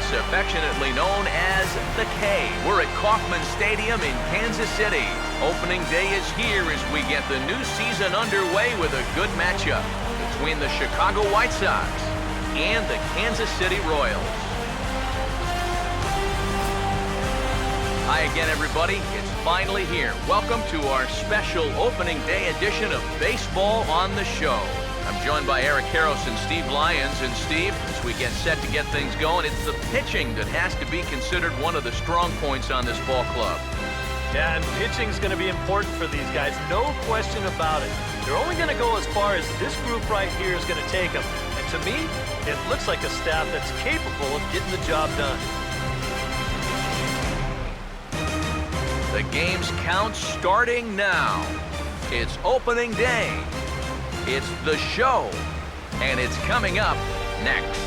It's affectionately known as the K. We're at Kauffman Stadium in Kansas City. Opening day is here as we get the new season underway with a good matchup between the Chicago White Sox and the Kansas City Royals. Hi again, everybody. It's finally here. Welcome to our special opening day edition of Baseball on the Show. I'm joined by Eric Karros and Steve Lyons. And Steve, as we get set to get things going, it's the pitching that has to be considered one of the strong points on this ball club. Yeah, and pitching is going to be important for these guys, no question about it. They're only going to go as far as this group right here is going to take them. And to me, it looks like a staff that's capable of getting the job done. The game's count starting now. It's opening day. It's the show. And it's coming up next.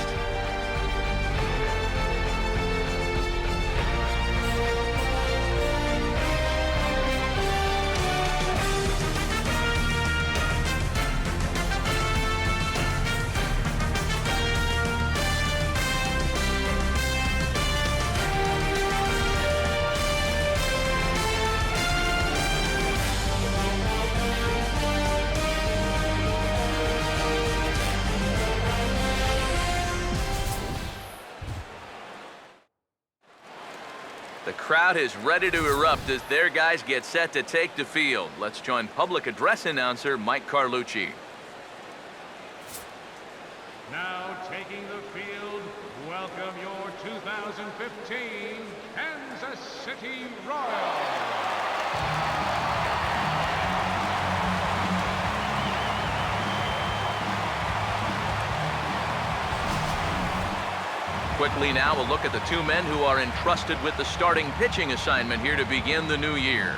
The crowd is ready to erupt as their guys get set to take the field. Let's join public address announcer Mike Carlucci. Now taking the field, welcome your 2015 Kansas City Royals. Quickly now, we'll look at the two men who are entrusted with the starting pitching assignment here to begin the new year.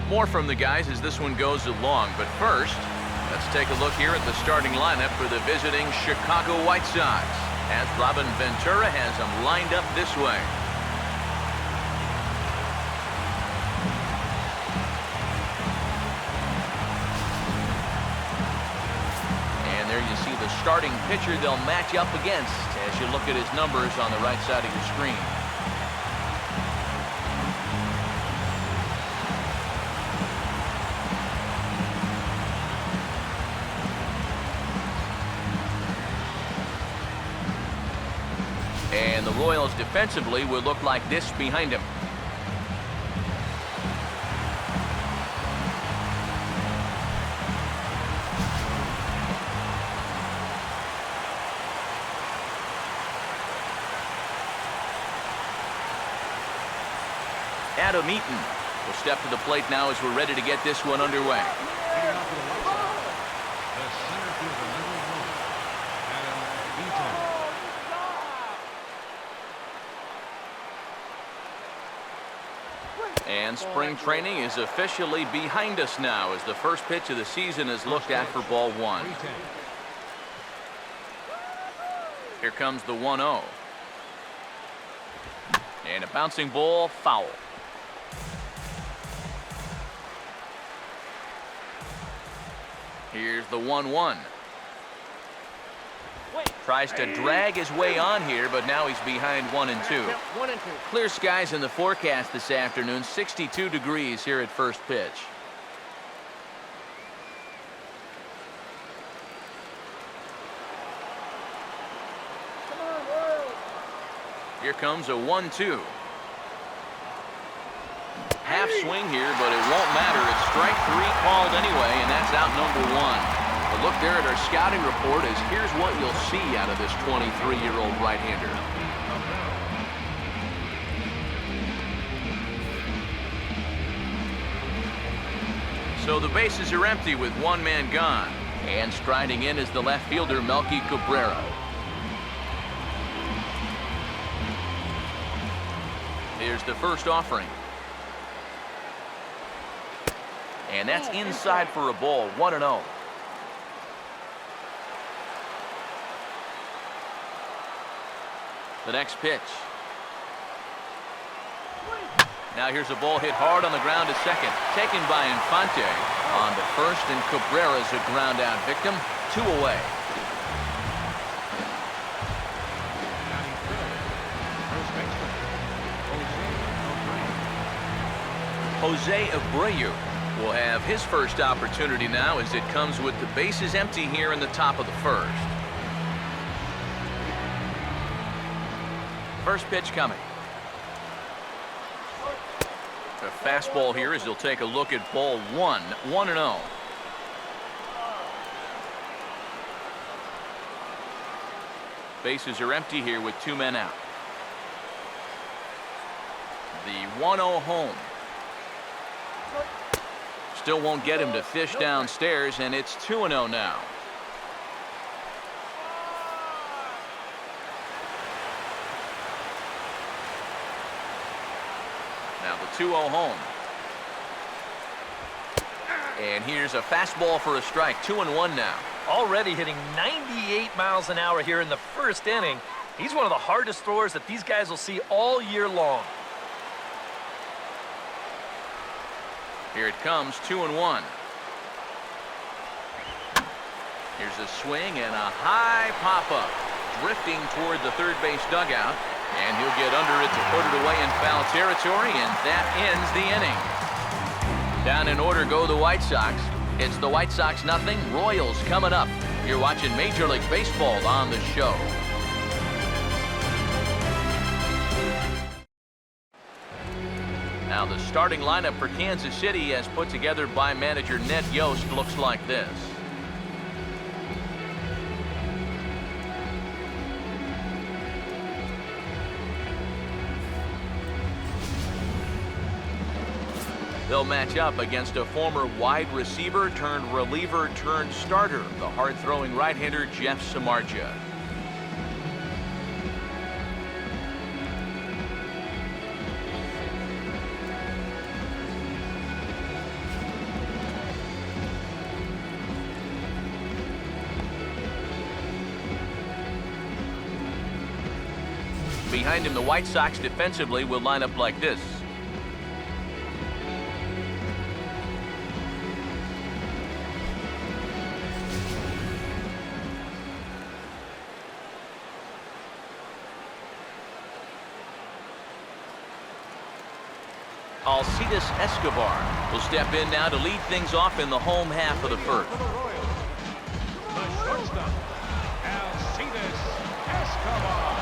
More from the guys as this one goes along, but first, let's take a look here at the starting lineup for the visiting Chicago White Sox, as Robin Ventura has them lined up this way. Starting pitcher they'll match up against as you look at his numbers on the right side of your screen. And the Royals defensively will look like this behind him. Adam Eaton will step to the plate now as we're ready to get this one underway. And spring training is officially behind us now as the first pitch of the season is looked at for ball one. Here comes the 1-0. And a bouncing ball, foul. Here's the 1-1. Tries to drag his way on here, but now he's behind 1-2. Clear skies in the forecast this afternoon, 62 degrees here at first pitch. Here comes a 1-2. Half swing here, but it won't matter. It's strike three called anyway, and that's out number one. A look there at our scouting report is here's what you'll see out of this 23-year-old right-hander. So the bases are empty with one man gone. And striding in is the left fielder, Melky Cabrera. Here's the first offering. And that's inside for a ball, 1-0. The next pitch. Now here's a ball hit hard on the ground to second. Taken by Infante. On to first, and Cabrera's a ground out victim. 2 away. Batting third, first baseman, Jose Abreu will have his first opportunity now as it comes with the bases empty here in the top of the first. First pitch coming. A fastball here as he'll take a look at ball 1, 1-0. Bases are empty here with 2 men out. The 1-0 home. Still won't get him to fish downstairs, and it's 2-0 now. Now the 2-0 home. And here's a fastball for a strike. 2-1 now. Already hitting 98 miles an hour here in the first inning. He's one of the hardest throwers that these guys will see all year long. Here it comes, 2-1. Here's a swing and a high pop-up. Drifting toward the third base dugout. And he'll get under it to put it away in foul territory, and that ends the inning. Down in order go the White Sox. It's the White Sox nothing, Royals coming up. You're watching Major League Baseball on the show. Now the starting lineup for Kansas City as put together by manager Ned Yost looks like this. They'll match up against a former wide receiver turned reliever turned starter, the hard-throwing right-hander Jeff Samardzija. Behind him, the White Sox defensively will line up like this. Alcides Escobar will step in now to lead things off in the home half of the first. the shortstop, Alcides Escobar.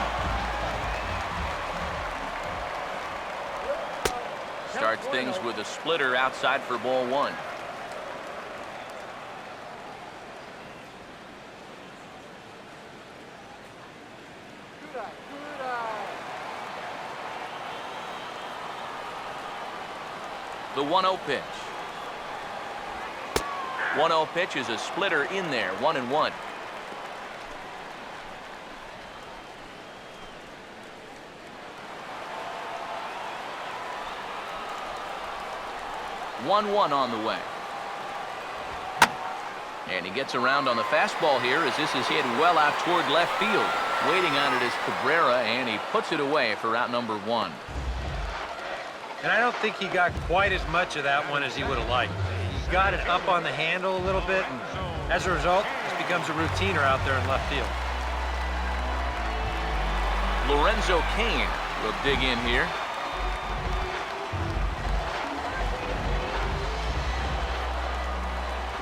Starts things with a splitter outside for ball 1. The 1-0 pitch. 1-0 pitch is a splitter in there, 1-1. On the way. And he gets around on the fastball here as this is hit well out toward left field. Waiting on it is Cabrera, and he puts it away for out number 1. And I don't think he got quite as much of that one as he would have liked. He got it up on the handle a little bit, and as a result, this becomes a routiner out there in left field. Lorenzo Cain will dig in here.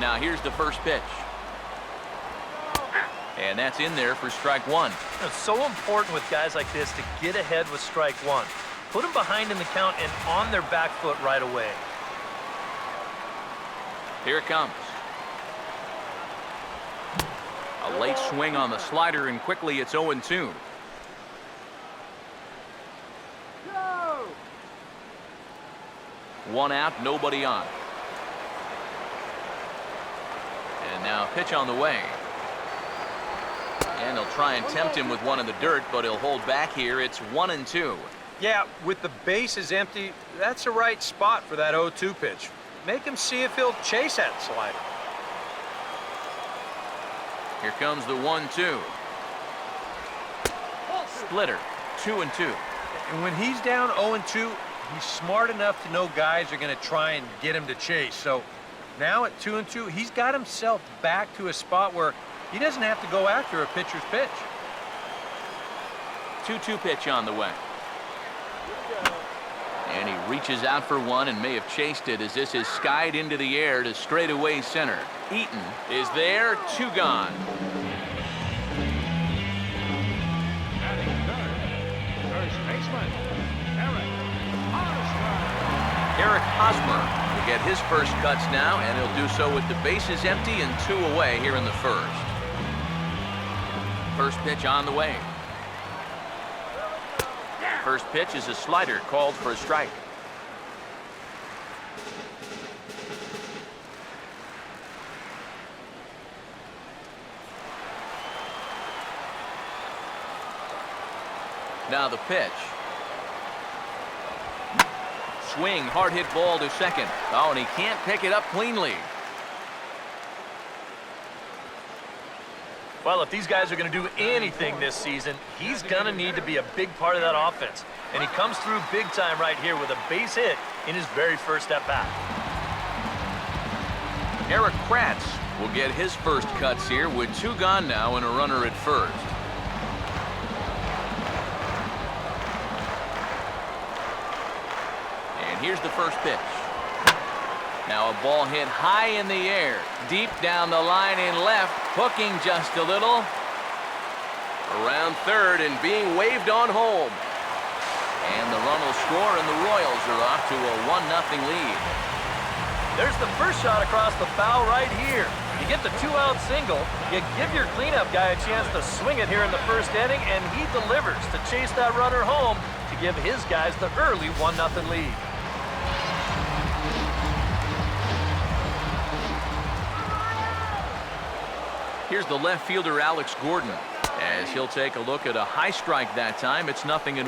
Now here's the first pitch. And that's in there for strike 1. It's so important with guys like this to get ahead with strike 1. Put them behind in the count and on their back foot right away. Here it comes. A late swing on the slider, and quickly it's 0-2. One out, nobody on. And now a pitch on the way. And he'll try and tempt him with one in the dirt, but he'll hold back here. It's 1-2. Yeah, with the bases empty, that's the right spot for that 0-2 pitch. Make him see if he'll chase that slider. Here comes the 1-2. Splitter, 2-2. And when he's down 0-2, he's smart enough to know guys are going to try and get him to chase. So Now at 2-2, he's got himself back to a spot where he doesn't have to go after a pitcher's pitch. 2-2 pitch on the way. And he reaches out for one and may have chased it as this is skied into the air to straightaway center. Eaton is there, 2 gone. Batting third, first baseman, Eric Hosmer will get his first cuts now, and he'll do so with the bases empty and 2 away here in the first. First pitch on the way. First pitch is a slider called for a strike. Now the pitch. Swing, hard hit ball to second. Oh, and he can't pick it up cleanly. Well, if these guys are going to do anything this season, he's going to need to be a big part of that offense. And he comes through big time right here with a base hit in his very first at-bat. Eric Kratz will get his first cuts here with 2 gone now and a runner at first. And here's the first pitch. Now a ball hit high in the air, deep down the line in left, hooking just a little. Around third and being waved on home. And the run will score, and the Royals are off to a 1-0 lead. There's the first shot across the foul right here. You get the 2-out single, you give your cleanup guy a chance to swing it here in the first inning, and he delivers to chase that runner home to give his guys the early 1-0 lead. Here's the left fielder, Alex Gordon, as he'll take a look at a high strike that time. It's 0-1.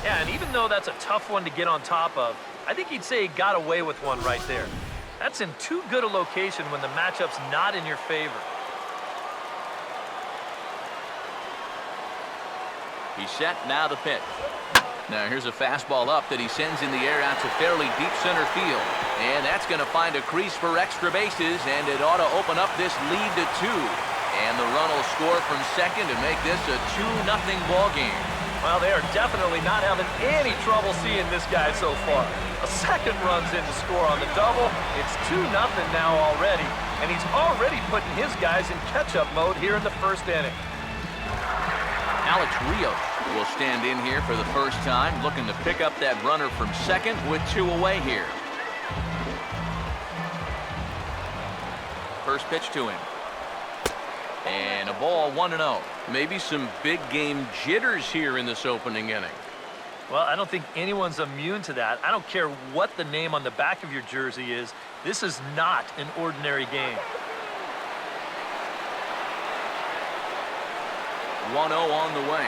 Yeah, and even though that's a tough one to get on top of, I think he'd say he got away with one right there. That's in too good a location when the matchup's not in your favor. He's set, now the pitch. Now here's a fastball up that he sends in the air out to fairly deep center field. And that's going to find a crease for extra bases, and it ought to open up this lead to 2. And the run will score from second and make this a 2-0 ball game. Well, they are definitely not having any trouble seeing this guy so far. A second run's in to score on the double. It's 2-0 now already, and he's already putting his guys in catch-up mode here in the first inning. Alex Rios will stand in here for the first time, looking to pick up that runner from second with 2 away here. First pitch to him. And a ball 1-0. Maybe some big game jitters here in this opening inning. Well, I don't think anyone's immune to that. I don't care what the name on the back of your jersey is. This is not an ordinary game. 1-0 on the way.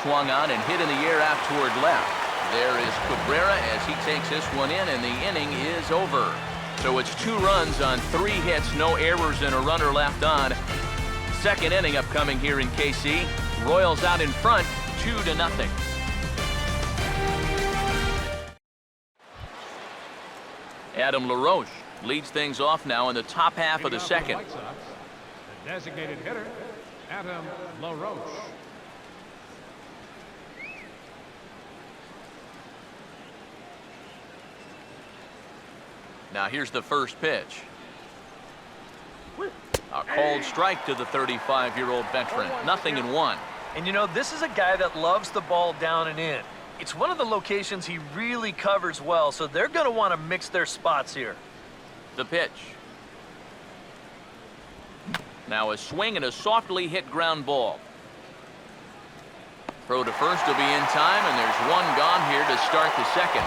Swung on and hit in the air out toward left. There is Cabrera as he takes this one in, and the inning is over. So it's 2 runs on 3 hits, no errors, and a runner left on. Second inning upcoming here in KC. Royals out in front, 2-0. Adam LaRoche leads things off now in the top half of the second. White Sox, the designated hitter, Adam LaRoche. Now here's the first pitch. A cold strike to the 35-year-old veteran. 0-1. And you know, this is a guy that loves the ball down and in. It's one of the locations he really covers well, so they're going to want to mix their spots here. The pitch. Now a swing and a softly hit ground ball. Throw to first will be in time, and there's 1 gone here to start the second.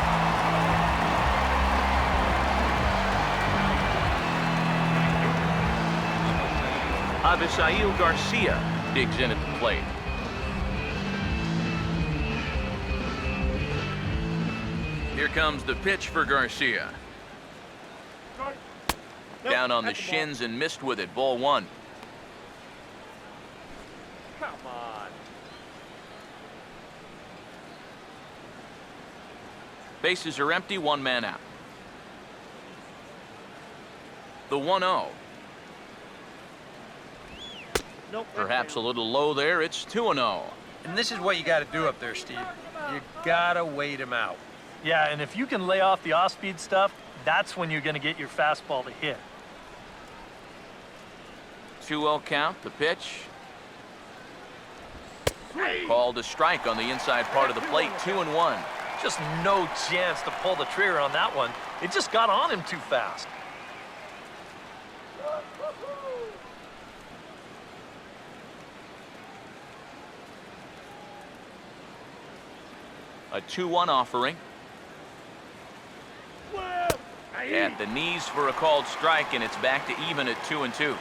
Avisail Garcia digs in at the plate. Here comes the pitch for Garcia. Down on the shins and missed with it. Ball 1. Come on. Bases are empty, 1 man out. The 1-0. Perhaps a little low there. It's 2-0. And this is what you got to do up there, Steve. You got to wait him out. Yeah, and if you can lay off the off-speed stuff, that's when you're going to get your fastball to hit. 2-0 count. The pitch. Called a strike on the inside part of the plate. 2-1. Just no chance to pull the trigger on that one. It just got on him too fast. A 2-1 offering. At the knees for a called strike, and it's back to even at 2-2.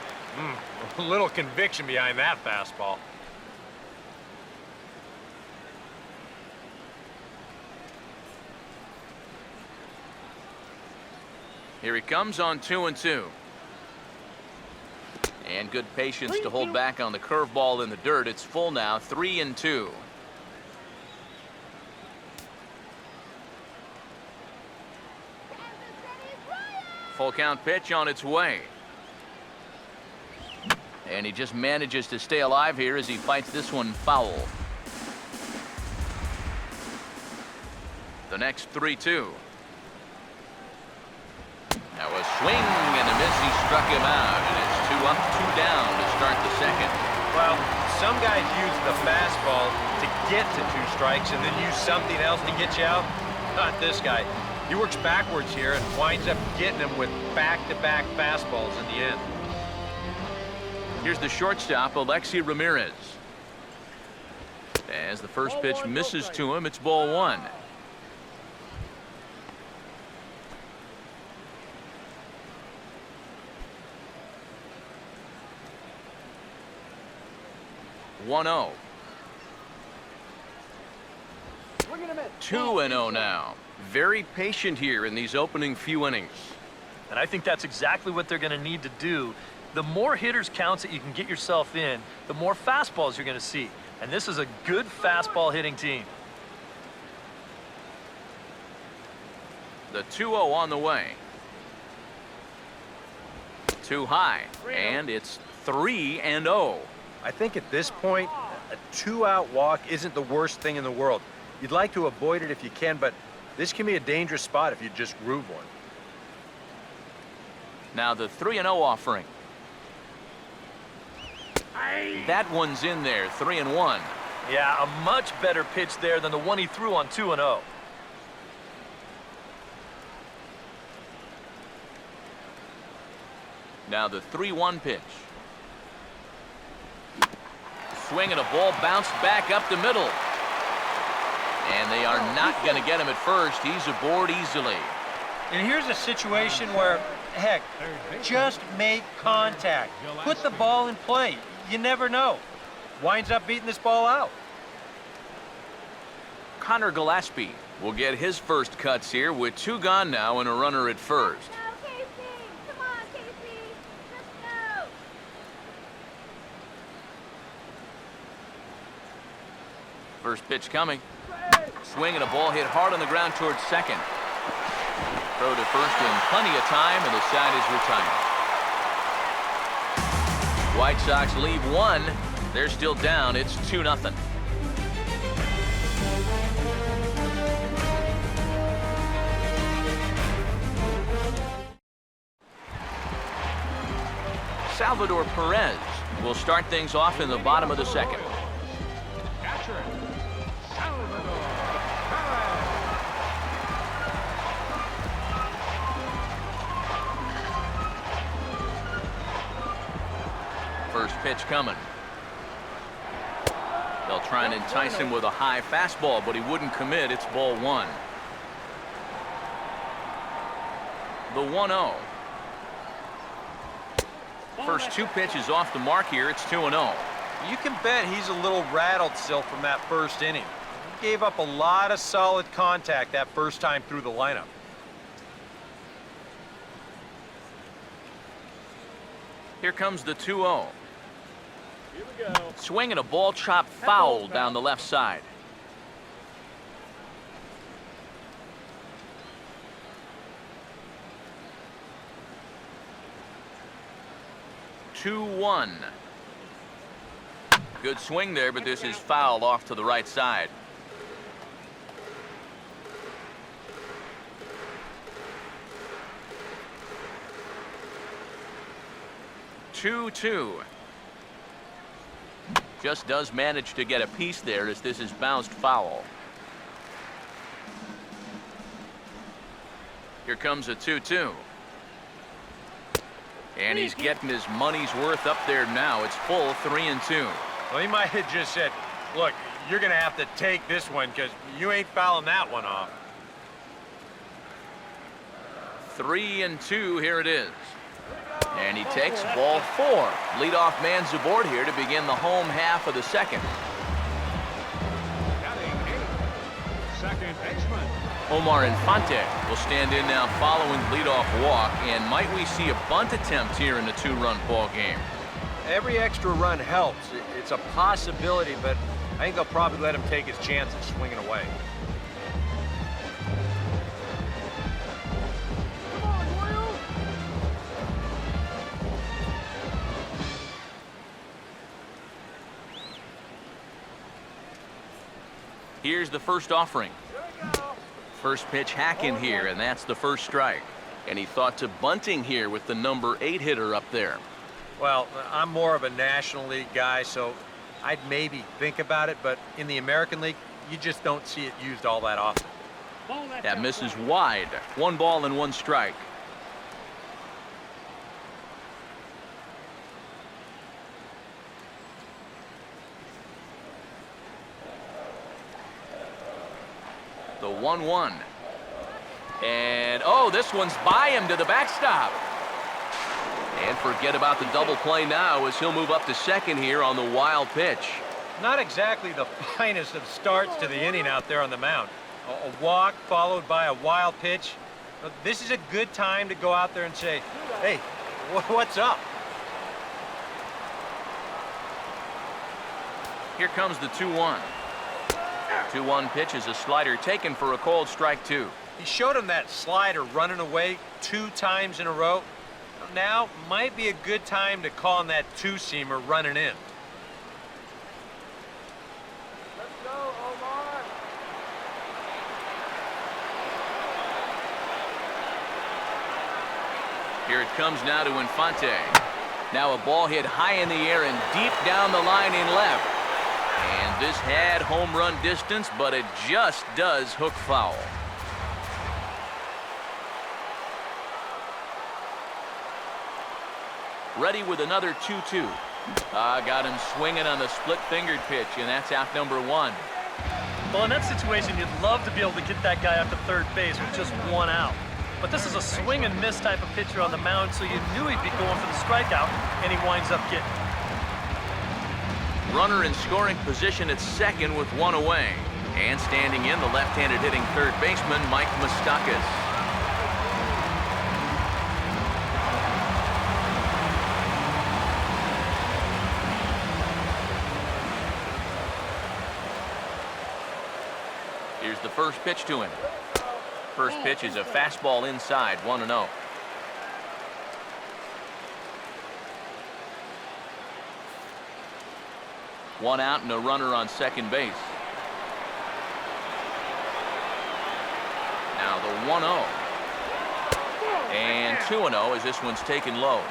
A little conviction behind that fastball. Here he comes on 2-2. And good patience to hold back on the curveball in the dirt. It's full now, 3-2. Full count pitch on its way. And he just manages to stay alive here as he fights this one foul. The next 3-2. Now a swing and a miss. He struck him out, and it's 2 up, 2 down to start the second. Well, some guys use the fastball to get to 2 strikes and then use something else to get you out. Not this guy. He works backwards here and winds up getting him with back-to-back fastballs in the end. Here's the shortstop, Alexi Ramirez. As the first pitch misses to him, it's ball 1. One-0. 2-0 now. Very patient here in these opening few innings. And I think that's exactly what they're going to need to do. The more hitters counts that you can get yourself in, the more fastballs you're going to see. And this is a good fastball hitting team. The 2-0 on the way. Too high, and it's 3-0. I think at this point, a 2-out walk isn't the worst thing in the world. You'd like to avoid it if you can, but this can be a dangerous spot if you just groove one. Now the 3-0 offering. That one's in there, 3-1. Yeah, a much better pitch there than the one he threw on 2-0. Now the 3-1 pitch. Swing and a ball bounced back up the middle. And they are not going to get him at first. He's aboard easily. And here's a situation where, heck, just make contact. Put the ball in play. You never know. Winds up beating this ball out. Connor Gillespie will get his first cuts here with 2 gone now and a runner at first. Go, Casey! Come on, Casey! Let's go! First pitch coming. Swing and a ball hit hard on the ground towards second. Throw to first in plenty of time, and the side is retired. White Sox leave 1. They're still down. It's 2-0. Salvador Perez will start things off in the bottom of the second. Catcher, Salvador Perez. First pitch coming. They'll try and entice him with a high fastball, but he wouldn't commit. It's ball 1. The 1-0. First 2 pitches off the mark here. It's 2-0. You can bet he's a little rattled still from that first inning. He gave up a lot of solid contact that first time through the lineup. Here comes the 2-0. Here we go. Swing and a ball chopped foul down the left side. 2-1. Good swing there, but this is fouled off to the right side. 2-2. Just does manage to get a piece there as this is bounced foul. Here comes a 2-2. And he's getting his money's worth up there now. It's full 3-2. Well, he might have just said, look, you're going to have to take this one because you ain't fouling that one off. 3-2, here it is. And he takes ball 4. Leadoff man's aboard here to begin the home half of the second. Batting 8th, second baseman. Omar Infante will stand in now following leadoff walk. And might we see a bunt attempt here in the 2-run ball game? Every extra run helps. It's a possibility, but I think they'll probably let him take his chance of swinging away. Here's the first offering. First pitch hack in here, and that's the first strike. And he thought to bunting here with the number 8 hitter up there. Well, I'm more of a National League guy, so I'd maybe think about it, but in the American League, you just don't see it used all that often. That misses wide. 1 ball and 1 strike. The 1-1. And, oh, this one's by him to the backstop. And forget about the double play now as he'll move up to second here on the wild pitch. Not exactly the finest of starts to the inning out there on the mound. A walk followed by a wild pitch. This is a good time to go out there and say, hey, what's up? Here comes the 2-1. 2-1 pitch is a slider taken for a called strike 2. He showed him that slider running away 2 times in a row. Now might be a good time to call him that 2-seamer running in. Let's go, Omar. Here it comes now to Infante. Now a ball hit high in the air and deep down the line in left. And this had home run distance, but it just does hook foul. Ready with another 2-2. Got him swinging on the split-fingered pitch, and that's out number 1. Well, in that situation, you'd love to be able to get that guy up to third base with just 1 out. But this is a swing and miss type of pitcher on the mound, so you knew he'd be going for the strikeout, and he winds up getting it. Runner in scoring position at second with 1 away. And standing in, the left-handed hitting third baseman, Mike Moustakas. Here's the first pitch to him. First pitch is a fastball inside, 1-0. One out and a runner on second base. Now the 1-0. And 2-0 as this one's taken low.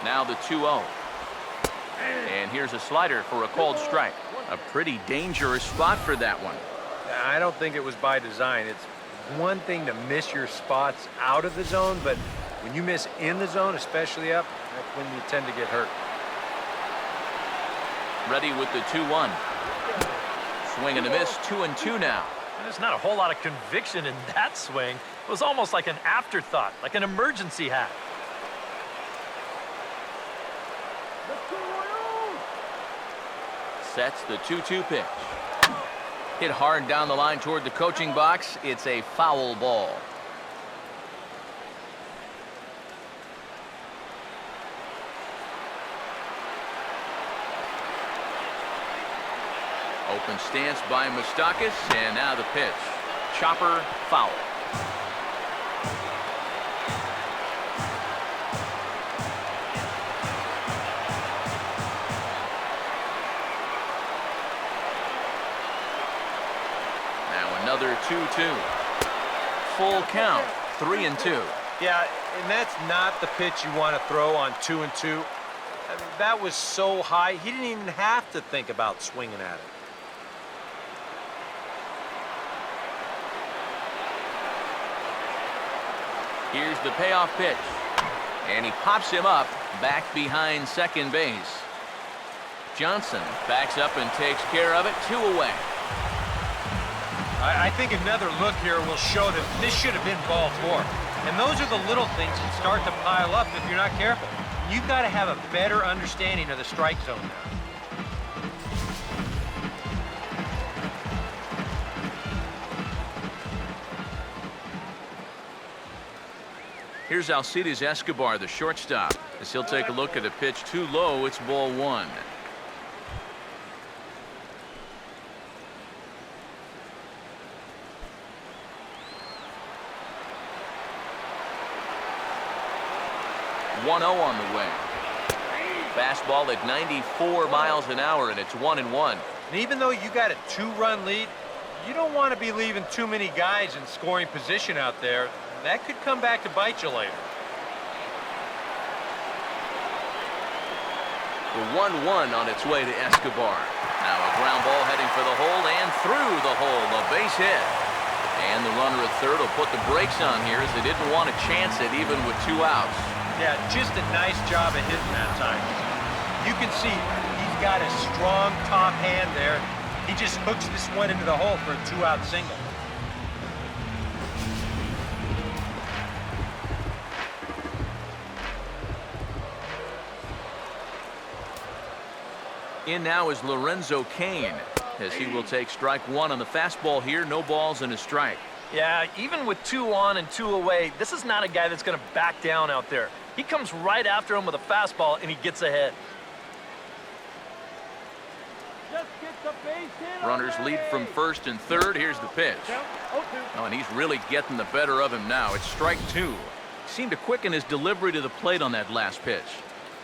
Now the 2-0. And here's a slider for a called strike. A pretty dangerous spot for that one. I don't think it was by design. It's one thing to miss your spots out of the zone, but when you miss in the zone, especially up, that's when you tend to get hurt. Ready with the 2-1. Swing and a miss, 2-2 now. There's not a whole lot of conviction in that swing. It was almost like an afterthought, like an emergency hack. Sets the 2-2 pitch. Hit hard down the line toward the coaching box. It's a foul ball. Open stance by Moustakas, and now the pitch. Chopper foul. Now another 2-2. Full count, 3-2. Yeah, and that's not the pitch you want to throw on 2-2. I mean, that was so high, he didn't even have to think about swinging at it. Here's the payoff pitch. And he pops him up back behind second base. Johnson backs up and takes care of it. 2 away. I think another look here will show that this should have been ball 4. And those are the little things that start to pile up if you're not careful. You've got to have a better understanding of the strike zone now. Here's Alcides Escobar, the shortstop, as he'll take a look at a pitch too low. It's ball 1. On the way. Fastball at 94 miles an hour, and it's 1-1. And even though you got a 2-run lead, you don't want to be leaving too many guys in scoring position out there. That could come back to bite you later. The 1-1 on its way to Escobar. Now a ground ball heading for the hole and through the hole. A base hit. And the runner at third will put the brakes on here as they didn't want to chance it even with 2 outs. Yeah, just a nice job of hitting that time. You can see he's got a strong top hand there. He just hooks this one into the hole for a 2-out single. In now is Lorenzo Cain, as he will take strike 1 on the fastball here. No balls and a strike. Yeah, even with 2 on and 2 away, this is not a guy that's going to back down out there. He comes right after him with a fastball, and he gets ahead. Runners lead from first and third. Here's the pitch. Oh, and he's really getting the better of him now. It's strike 2. He seemed to quicken his delivery to the plate on that last pitch.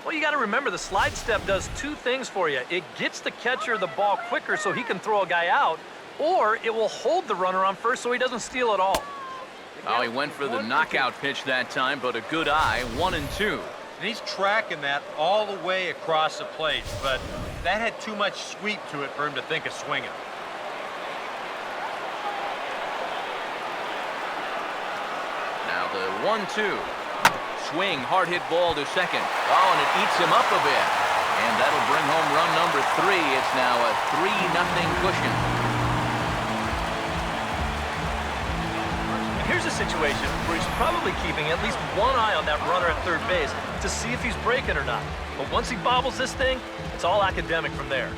Well, you got to remember the slide step does 2 things for you. It gets the catcher the ball quicker so he can throw a guy out, or it will hold the runner on first so he doesn't steal it all. Oh, he went for the knockout pitch that time, but a good eye. 1-2. And he's tracking that all the way across the plate, but that had too much sweep to it for him to think of swinging. Now the 1-2. Swing, hard hit ball to second. Oh, and it eats him up a bit. And that'll bring home run number 3. It's now a 3-0 cushion. And here's a situation where he's probably keeping at least one eye on that runner at third base to see if he's breaking or not. But once he bobbles this thing, it's all academic from there.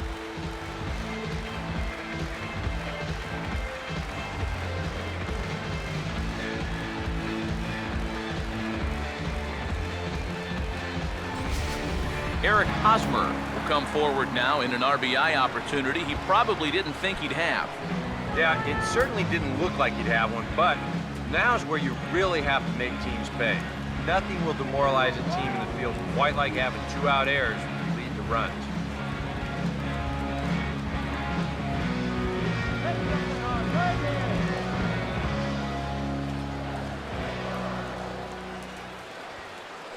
Eric Hosmer will come forward now in an RBI opportunity he probably didn't think he'd have. Yeah, it certainly didn't look like he'd have one, but now's where you really have to make teams pay. Nothing will demoralize a team in the field quite like having 2-out errors lead to runs.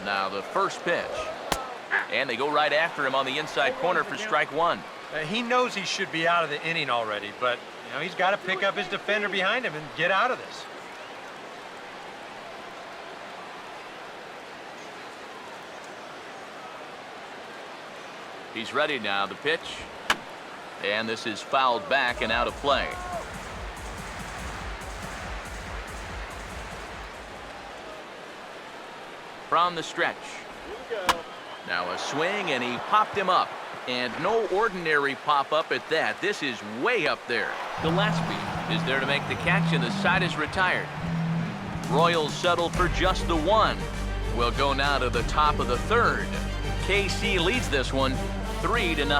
Now the first pitch. And they go right after him on the inside corner for strike 1. He knows he should be out of the inning already, but he's got to pick up his defender behind him and get out of this. He's ready now. The pitch. And this is fouled back and out of play. From the stretch. Now a swing, and he popped him up. And no ordinary pop-up at that. This is way up there. Gillespie is there to make the catch, and the side is retired. Royals settle for just the 1. We'll go now to the top of the 3rd. KC leads this one 3-0.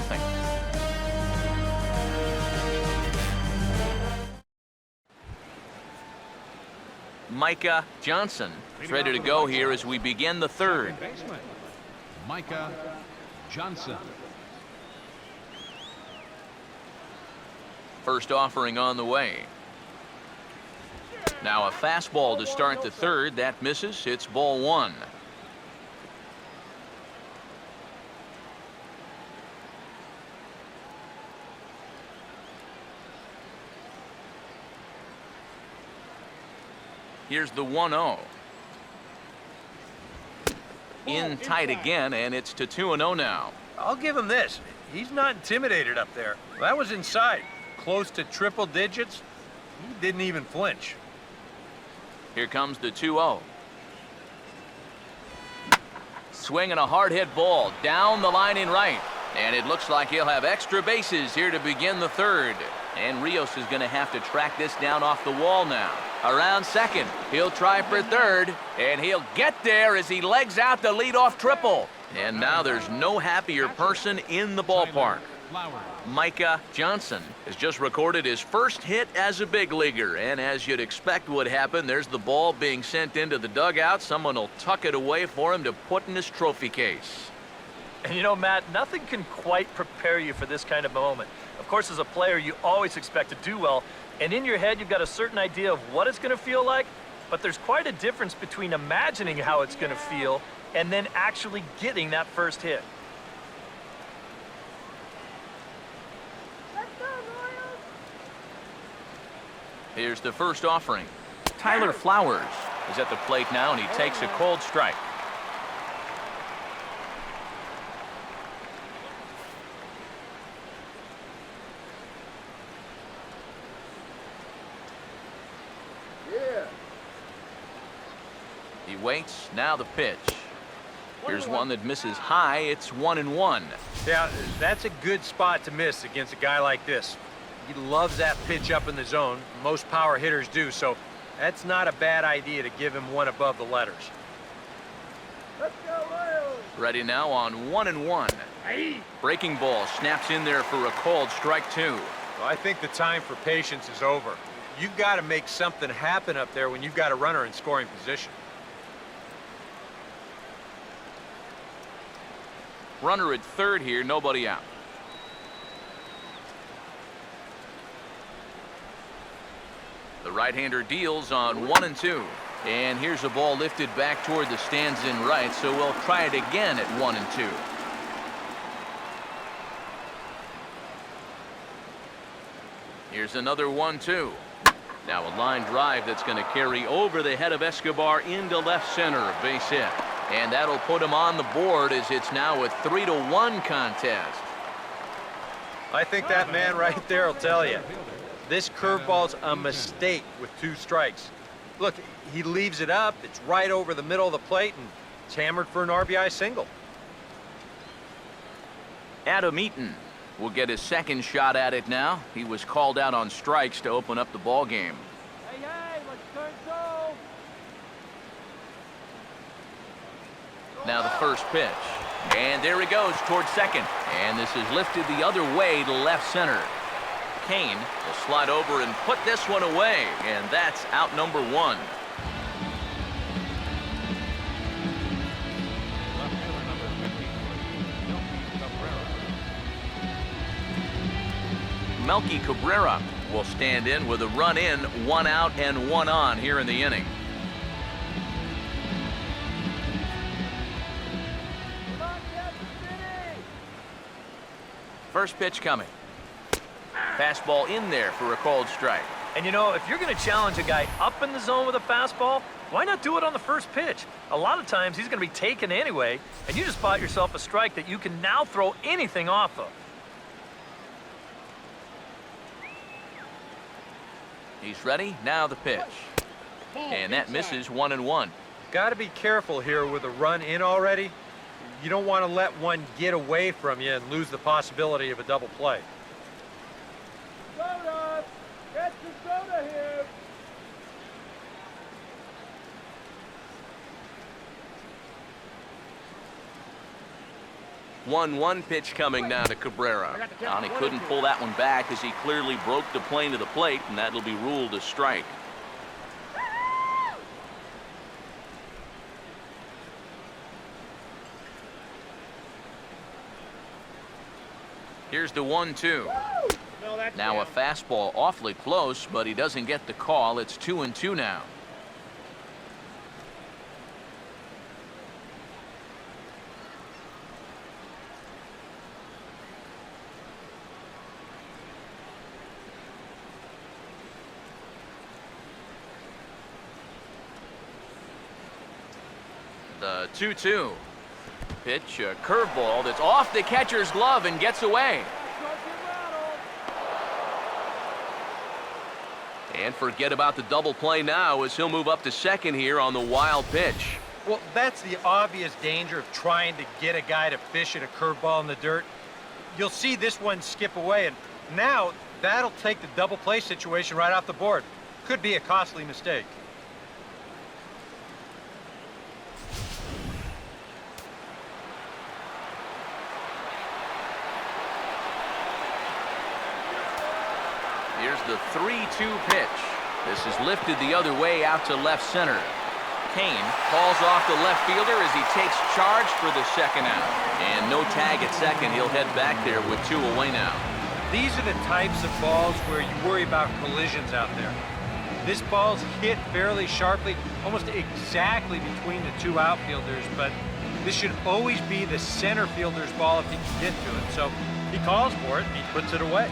Micah Johnson is ready to go here as we begin the third. Second baseman, Micah Johnson. First offering on the way. Now a fastball to start the third. That misses. It's ball one. Here's the 1-0. In tight again, and it's to 2-0 now. I'll give him this. He's not intimidated up there. That was inside. Close to triple digits. He didn't even flinch. Here comes the 2-0. Swinging a hard hit ball down the line in right. And it looks like he'll have extra bases here to begin the third. And Rios is going to have to track this down off the wall now. Around second, he'll try for third, and he'll get there as he legs out the leadoff triple. And now there's no happier person in the ballpark. Micah Johnson has just recorded his first hit as a big leaguer, and as you'd expect would happen, there's the ball being sent into the dugout. Someone will tuck it away for him to put in his trophy case. And you know, Matt, nothing can quite prepare you for this kind of moment. Of course, as a player, you always expect to do well, and in your head, you've got a certain idea of what it's going to feel like, but there's quite a difference between imagining how it's going to feel and then actually getting that first hit. Let's go, Royals! Here's the first offering. Tyler Flowers is at the plate now, and he takes a cold strike. He waits. Now the pitch. Here's one that misses high. It's 1-1. Yeah, that's a good spot to miss against a guy like this. He loves that pitch up in the zone. Most power hitters do, so that's not a bad idea to give him one above the letters. Let's go, Royals! Ready now on 1-1. Breaking ball snaps in there for a called strike two. Well, I think the time for patience is over. You've got to make something happen up there when you've got a runner in scoring position. Runner at third here, nobody out. The right-hander deals on 1-2. And here's a ball lifted back toward the stands in right, so we'll try it again at 1-2. Here's another 1-2. Now a line drive that's going to carry over the head of Escobar into left center, base hit. And that'll put him on the board as it's now a 3-1 contest. I think that man right there will tell you. This curveball's a mistake with 2 strikes. Look, he leaves it up. It's right over the middle of the plate, and it's hammered for an RBI single. Adam Eaton will get his second shot at it now. He was called out on strikes to open up the ball game. Hey, hey, let's turn go! Now the first pitch. And there he goes towards second. And this is lifted the other way to left center. Kane will slide over and put this one away. And that's out number 1. Left-fielder number 53, Melky Cabrera will stand in with a run in, 1 out and 1 on here in the inning. First pitch coming. Fastball in there for a called strike. And you know, if you're going to challenge a guy up in the zone with a fastball, why not do it on the first pitch? A lot of times he's going to be taken anyway, and you just bought yourself a strike that you can now throw anything off of. He's ready. Now the pitch. And that misses 1-1. Got to be careful here with a run in already. You don't want to let one get away from you and lose the possibility of a double play. Soda! Get the soda here! 1-1 pitch coming now to Cabrera. And he couldn't pull that one back as he clearly broke the plane to the plate, and that'll be ruled a strike. Here's the 1-2. Now a fastball awfully close, but he doesn't get the call. It's 2-2 now. The 2-2. Pitch, a curveball that's off the catcher's glove and gets away. And forget about the double play now as he'll move up to second here on the wild pitch. Well, that's the obvious danger of trying to get a guy to fish at a curveball in the dirt. You'll see this one skip away, and now that'll take the double play situation right off the board. Could be a costly mistake. Here's the 3-2 pitch. This is lifted the other way out to left center. Kane calls off the left fielder as he takes charge for the second out. And no tag at second. He'll head back there with 2 away now. These are the types of balls where you worry about collisions out there. This ball's hit fairly sharply, almost exactly between the 2 outfielders, but this should always be the center fielder's ball if he can get to it. So he calls for it and he puts it away.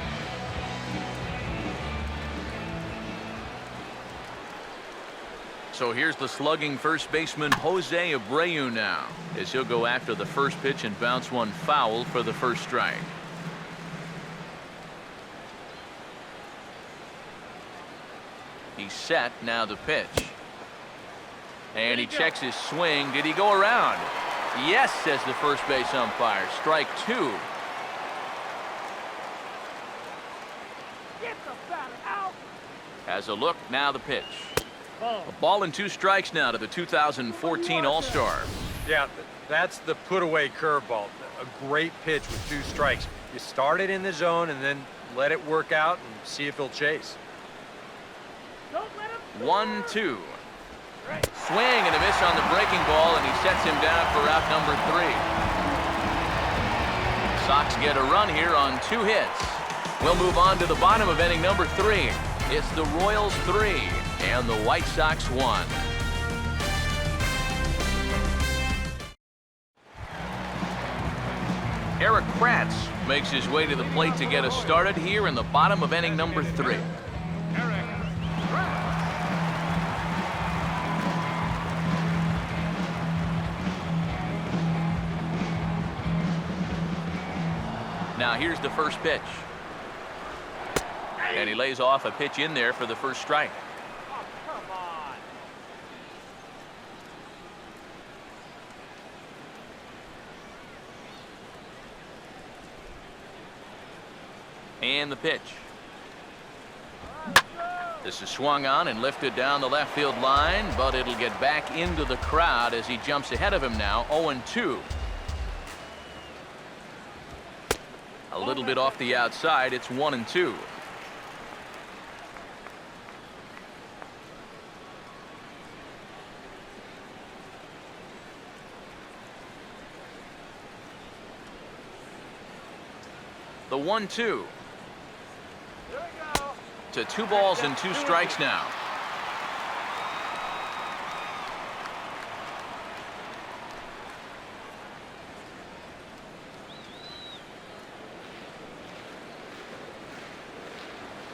So here's the slugging first baseman Jose Abreu now, as he'll go after the first pitch and bounce one foul for the first strike. He's set, now the pitch. And he checks his swing. Did he go around? Yes, says the first base umpire. Strike 2. Get the batter out. Has a look, now the pitch. A ball and 2 strikes now to the 2014 All-Star. Yeah, that's the put-away curveball. A great pitch with 2 strikes. You start it in the zone and then let it work out and see if he'll chase. Don't let him. 1-2. Swing and a miss on the breaking ball, and he sets him down for out number 3. Sox get a run here on 2 hits. We'll move on to the bottom of inning number 3. It's the Royals 3 and the White Sox 1. Eric Kratz makes his way to the plate to get us started here in the bottom of inning number 3. Now here's the first pitch. And he lays off a pitch in there for the first strike. And the pitch. This is swung on and lifted down the left field line, but it'll get back into the crowd as he jumps ahead of him now, 0-2. A little bit off the outside, it's 1-2. The 1-2. To 2 balls and 2 strikes now.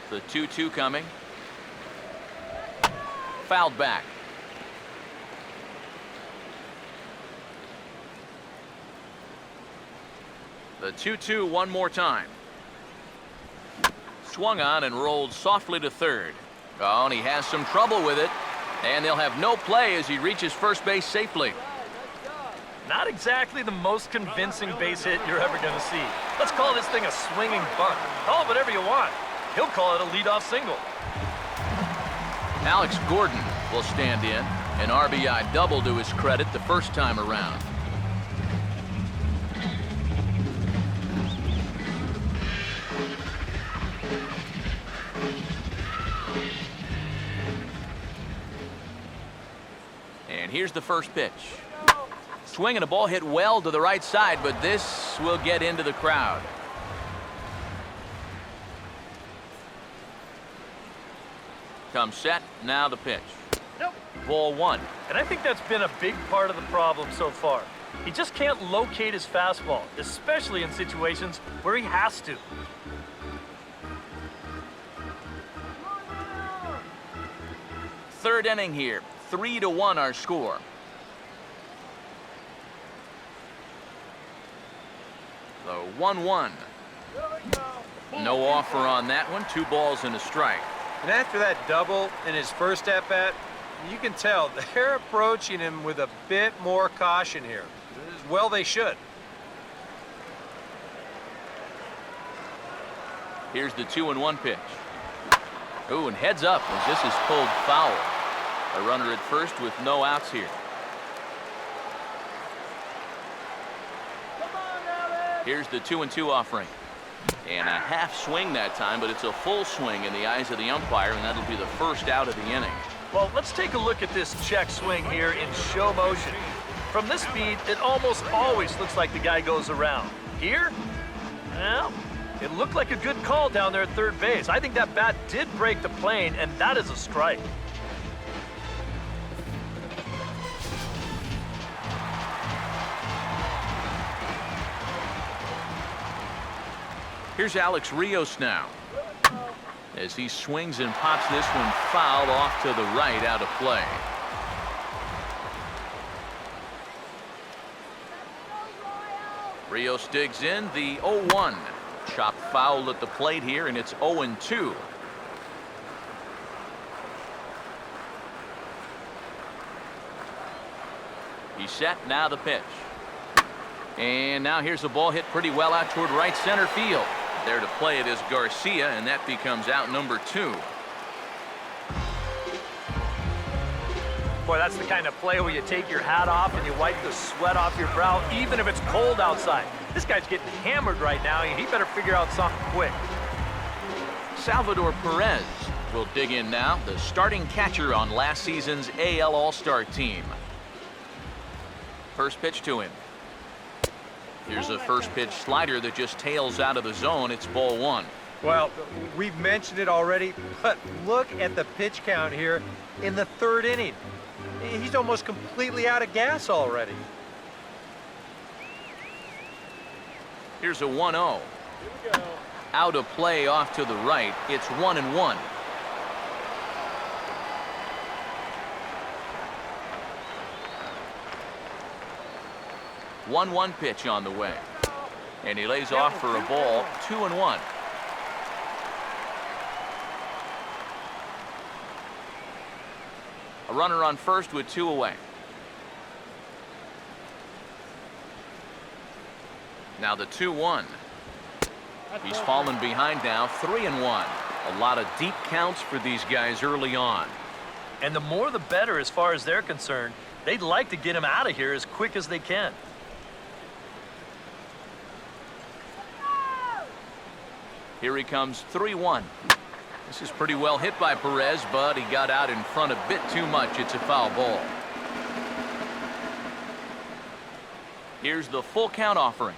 The 2-2 coming. Fouled back. The 2-2 one more time. Swung on and rolled softly to third. Oh, and he has some trouble with it. And they'll have no play as he reaches first base safely. Not exactly the most convincing base hit you're ever going to see. Let's call this thing a swinging bunt. Call it whatever you want. He'll call it a leadoff single. Alex Gordon will stand in. An RBI double to his credit the first time around. And here's the first pitch. Swing and a ball hit well to the right side, but this will get into the crowd. Comes set, now the pitch. Ball 1. And I think that's been a big part of the problem so far. He just can't locate his fastball, especially in situations where he has to. Third inning here. 3-1 our score. The 1-1. No offer on that one. 2 balls and a strike. And after that double in his first at-bat, you can tell they're approaching him with a bit more caution here. Well, they should. Here's the 2-1 pitch. Ooh, and heads up as this is pulled foul. A runner at first with no outs here. Here's the 2-2 offering. And a half swing that time, but it's a full swing in the eyes of the umpire, and that'll be the first out of the inning. Well, let's take a look at this check swing here in show motion. From this speed, it almost always looks like the guy goes around. Here, well, it looked like a good call down there at third base. I think that bat did break the plane, and that is a strike. Here's Alex Rios now, as he swings and pops this one foul off to the right, out of play. Rios digs in, the 0-1. Chopped foul at the plate here, and it's 0-2. He's set, now the pitch. And now here's a ball hit pretty well out toward right center field. There to play it is Garcia, and that becomes out number 2. Boy, that's the kind of play where you take your hat off and you wipe the sweat off your brow, even if it's cold outside. This guy's getting hammered right now, and he better figure out something quick. Salvador Perez will dig in now, the starting catcher on last season's AL All-Star team. First pitch to him. Here's a first pitch slider that just tails out of the zone. It's ball 1. Well, we've mentioned it already, but look at the pitch count here in the 3rd inning. He's almost completely out of gas already. Here's a 1-0. Out of play off to the right. It's 1-1. One pitch on the way, and he lays off for a ball. 2-1. A runner on first with 2 away. Now the 2-1. He's fallen behind now. 3-1. A lot of deep counts for these guys early on. And the more the better as far as they're concerned. They'd like to get him out of here as quick as they can. Here he comes. 3-1. This is pretty well hit by Perez, but he got out in front a bit too much. It's a foul ball. Here's the full count offering.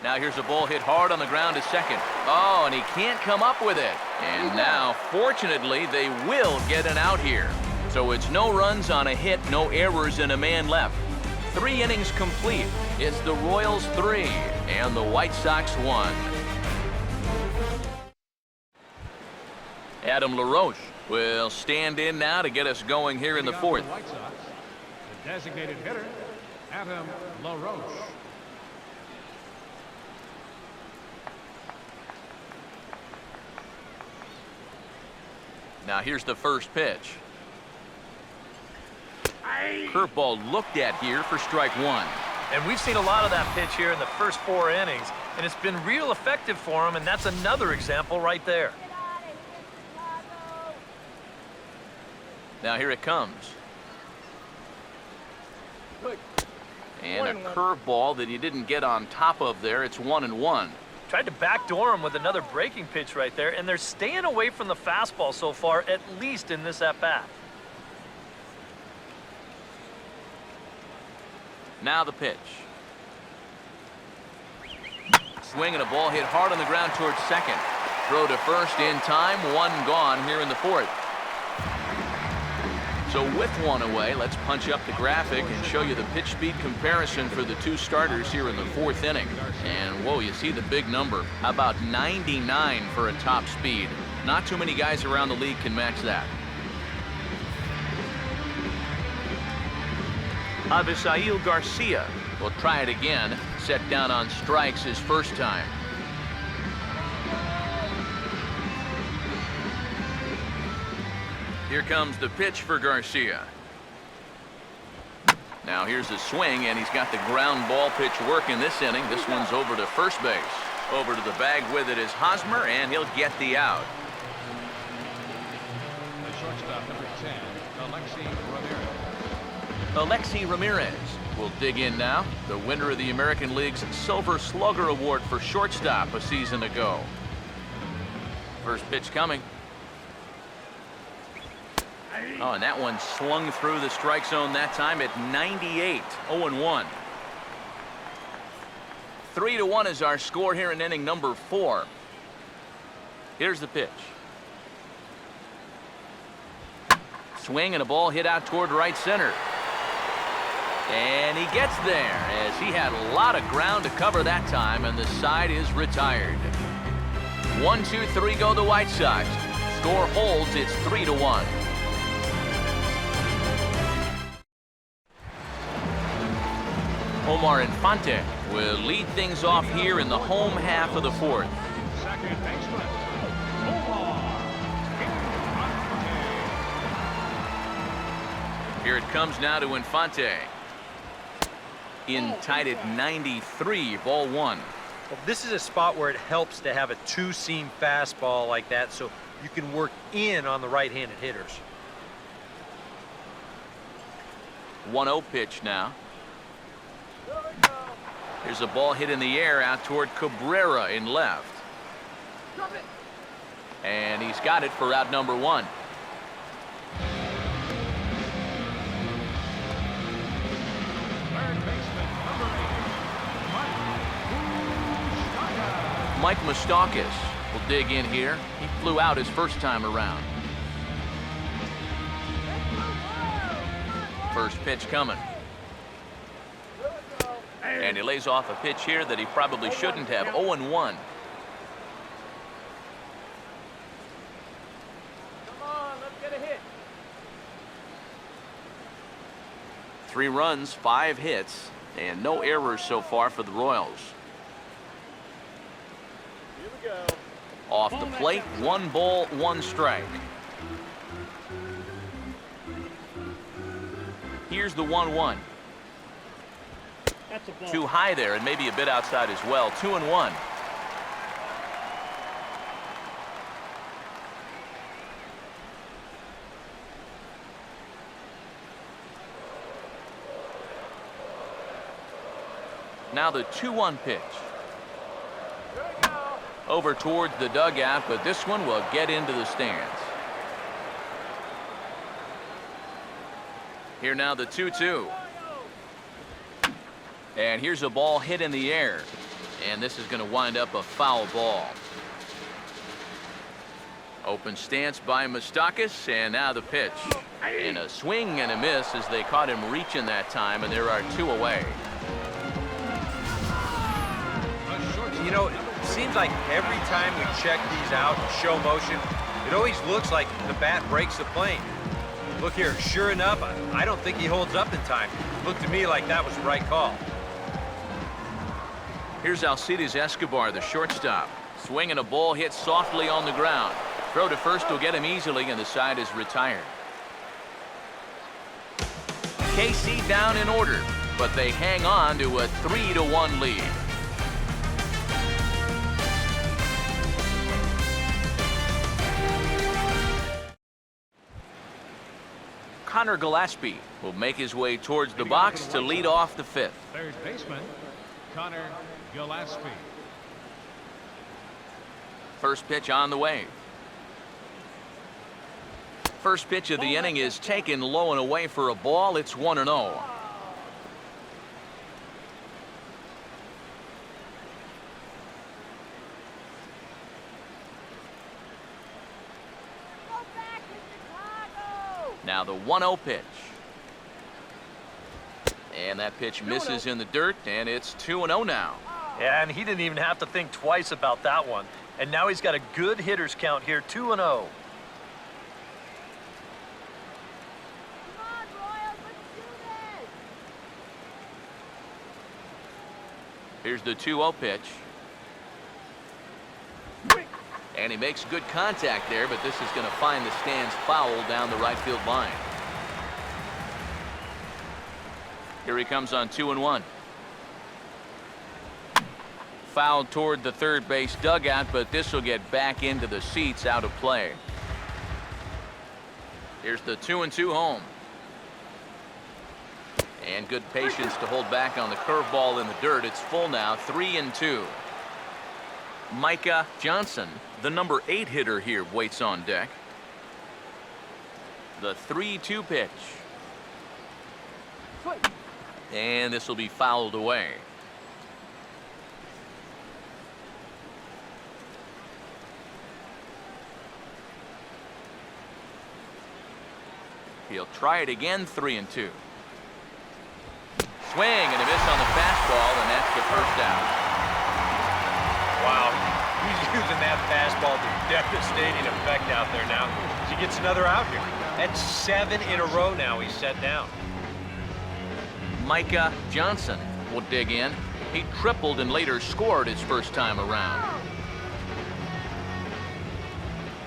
Now here's a ball hit hard on the ground to second. Oh, and he can't come up with it. And now, fortunately, they will get an out here. So it's no runs on a hit, no errors, and a man left. 3 innings complete. It's the Royals 3 and the White Sox 1. Adam LaRoche will stand in now to get us going here in the 4th. White Sox, the designated hitter, Adam LaRoche. Now here's the first pitch. Curveball looked at here for strike 1. And we've seen a lot of that pitch here in the first 4 innings, and it's been real effective for him, and that's another example right there. Now here it comes. And a curveball that he didn't get on top of there. It's 1-1. Tried to backdoor him with another breaking pitch right there, and they're staying away from the fastball so far, at least in this at-bat. Now the pitch. Swing and a ball hit hard on the ground towards second. Throw to first in time. 1 gone here in the 4th. So with one away, let's punch up the graphic and show you the pitch speed comparison for the two starters here in the fourth inning. And whoa, you see the big number, about 99 for a top speed. Not too many guys around the league can match that. Avisail Garcia will try it again, set down on strikes his first time. Here comes the pitch for Garcia. Now here's the swing, and he's got the ground ball pitch working this inning. This one's over to first base. Over to the bag with it is Hosmer, and he'll get the out. The shortstop, number 10, Alexi Ramirez. Alexi Ramirez will dig in now. The winner of the American League's Silver Slugger Award for shortstop a season ago. First pitch coming. Oh, and that one slung through the strike zone that time at 98, 0-1. 3-1 is our score here in inning number 4. Here's the pitch. Swing and a ball hit out toward right center. And he gets there as he had a lot of ground to cover that time, and the side is retired. 1-2-3 go the White Sox. Score holds, it's 3-1. Omar Infante will lead things off here in the home half of the fourth. Second baseman, Omar Infante. Here it comes now to Infante. In tight at 93, ball 1. Well, this is a spot where it helps to have a two-seam fastball like that so you can work in on the right-handed hitters. 1-0 pitch now. Here's a ball hit in the air out toward Cabrera in left. And he's got it for out number 1. Third baseman, number 8, Mike Moustakas will dig in here. He flew out his first time around. First pitch coming. And he lays off a pitch here that he probably shouldn't have. 0-1. Come on, let's get a hit. 3 runs, 5 hits, and no errors so far for the Royals. Here we go. Off the plate, 1 ball, 1 strike. Here's the 1-1. That's a ball. Too high there and maybe a bit outside as well. 2-1. Now the 2-1 pitch. Here we go. Over towards the dugout, but this one will get into the stands. Here now the 2-2. And here's a ball hit in the air. And this is going to wind up a foul ball. Open stance by Moustakas, and now the pitch. And a swing and a miss as they caught him reaching that time, and there are 2 away. You know, it seems like every time we check these out in show motion, it always looks like the bat breaks the plane. Look here, sure enough, I don't think he holds up in time. Looked to me like that was the right call. Here's Alcides Escobar, the shortstop. Swinging a ball hit softly on the ground. Throw to first will get him easily, and the side is retired. KC down in order, but they hang on to a 3-1 lead. Connor Gillespie will make his way towards the box to lead off the 5th. third baseman, Connor Gillespie. First pitch on the way. First pitch of the inning is taken low and away for a ball. It's 1-0. Go back to Chicago. Now the 1-0 pitch. And that pitch misses in the dirt, and it's 2-0 now. Yeah, and he didn't even have to think twice about that one. And now he's got a good hitters count here, 2-0. Come on, Royals, let's do this. Here's the 2-0 pitch. And he makes good contact there, but this is going to find the stands foul down the right field line. Here he comes on 2-1. Fouled toward the third base dugout, but this will get back into the seats, out of play. Here's the 2-2 home. And good patience to hold back on the curveball in the dirt. It's full now, 3-2. Micah Johnson, the number 8 hitter here, waits on deck. The 3-2 pitch. And this will be fouled away. He'll try it again, 3-2. Swing and a miss on the fastball, and that's the first out. Wow, he's using that fastball to devastating effect out there now. He gets another out here. That's 7 in a row now he's set down. Micah Johnson will dig in. He tripled and later scored his first time around.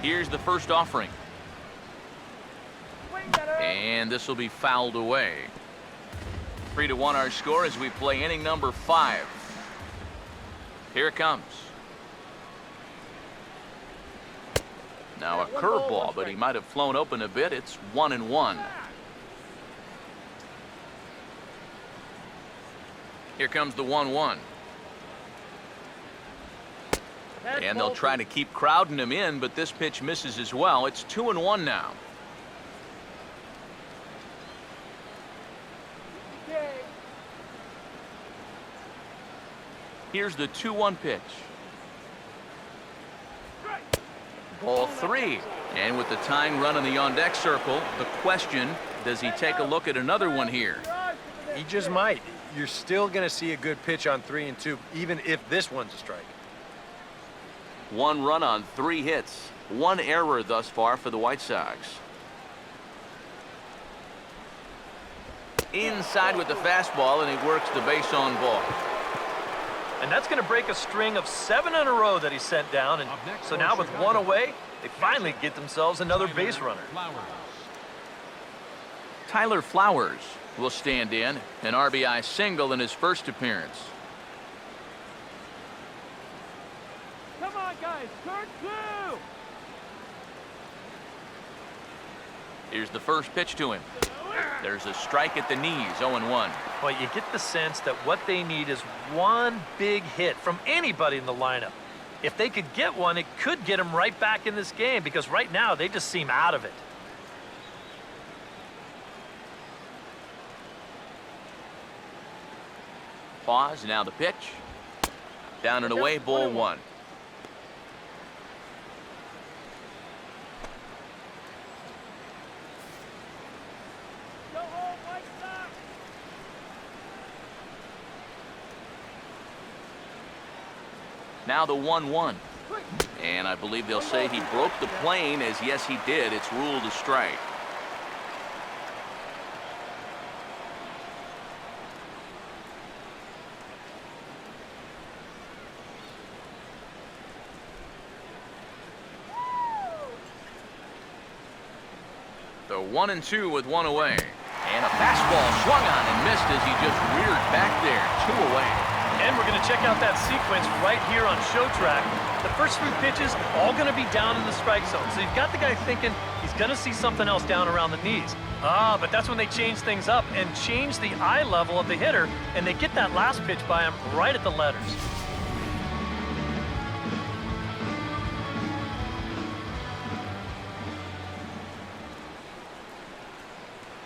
Here's the first offering. And this will be fouled away. 3-1 our score as we play inning number 5. Here it comes. Now a curveball, but he might have flown open a bit. It's 1-1. Here comes the 1-1. And they'll try to keep crowding him in, but this pitch misses as well. It's 2-1 now. Here's the 2-1 pitch. Ball 3. And with the tying run in the on-deck circle, the question, does he take a look at another one here? He just might. You're still going to see a good pitch on 3-2, even if this one's a strike. 1 run on 3 hits. 1 error thus far for the White Sox. Inside with the fastball, and he works the base on ball. And that's going to break a string of 7 in a row that he sent down. And so now with 1 away, they finally get themselves another base runner. Tyler Flowers will stand in, an RBI single in his first appearance. Come on, guys, turn 2. Here's the first pitch to him. There's a strike at the knees, 0-1. Well, you get the sense that what they need is one big hit from anybody in the lineup. If they could get one, it could get them right back in this game, because right now they just seem out of it. Pause, now the pitch. Down and away, ball 1. Now the 1-1. And I believe they'll say he broke the plane, as yes he did. It's ruled a strike. The 1-2 with 1 away. And a fastball swung on and missed as he just reared back there. 2 away. And we're going to check out that sequence right here on Show Track. The first 3 pitches all going to be down in the strike zone. So you've got the guy thinking he's going to see something else down around the knees. But that's when they change things up and change the eye level of the hitter, and they get that last pitch by him right at the letters.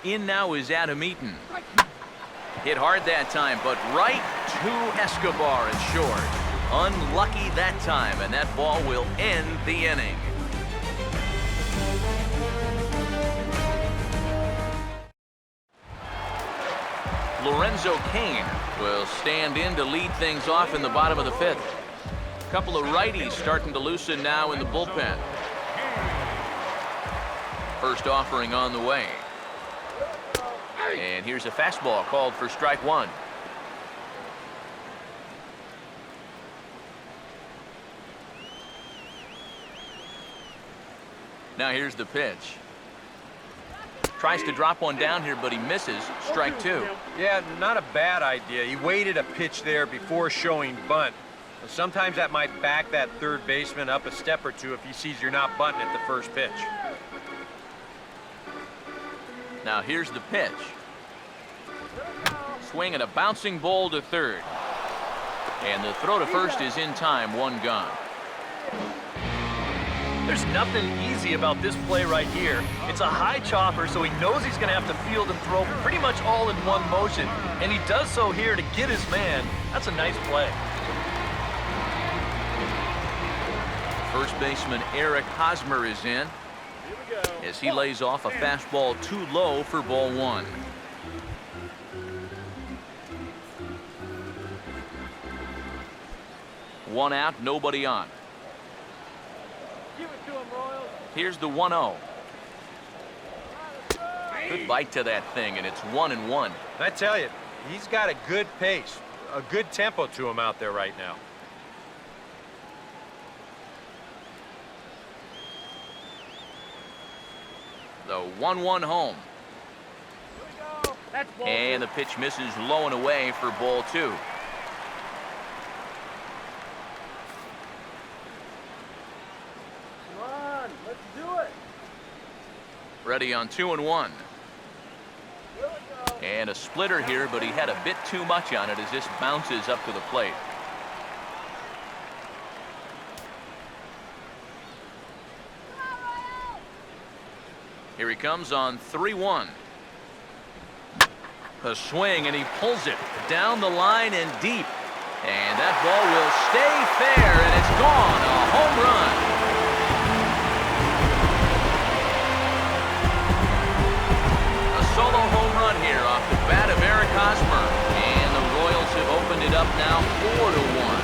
In now is Adam Eaton. Hit hard that time, but right to Escobar and short. Unlucky that time, and that ball will end the inning. Lorenzo Cain will stand in to lead things off in the bottom of the 5th. A couple of righties starting to loosen now in the bullpen. First offering on the way. And here's a fastball called for strike 1. Now here's the pitch. Tries to drop one down here, but he misses. Strike 2. Yeah, not a bad idea. He waited a pitch there before showing bunt. Sometimes that might back that third baseman up a step or two if he sees you're not bunting at the first pitch. Now here's the pitch. Swing and a bouncing ball to third. And the throw to first is in time, 1 gone. There's nothing easy about this play right here. It's a high chopper, so he knows he's going to have to field and throw pretty much all in one motion. And he does so here to get his man. That's a nice play. First baseman Eric Hosmer is in as he lays off a fastball too low for ball 1. One out, nobody on. Here's the 1-0. Good bite to that thing, and it's 1-1. I tell you, he's got a good pace, a good tempo to him out there right now. The 1-1 home. And the pitch misses low and away for ball 2. Ready on 2-1. And a splitter here, but he had a bit too much on it as this bounces up to the plate. Here he comes on 3-1. A swing, and he pulls it down the line and deep. And that ball will stay fair, and it's gone. A home run. Solo home run here off the bat of Eric Hosmer, and the Royals have opened it up now 4-1.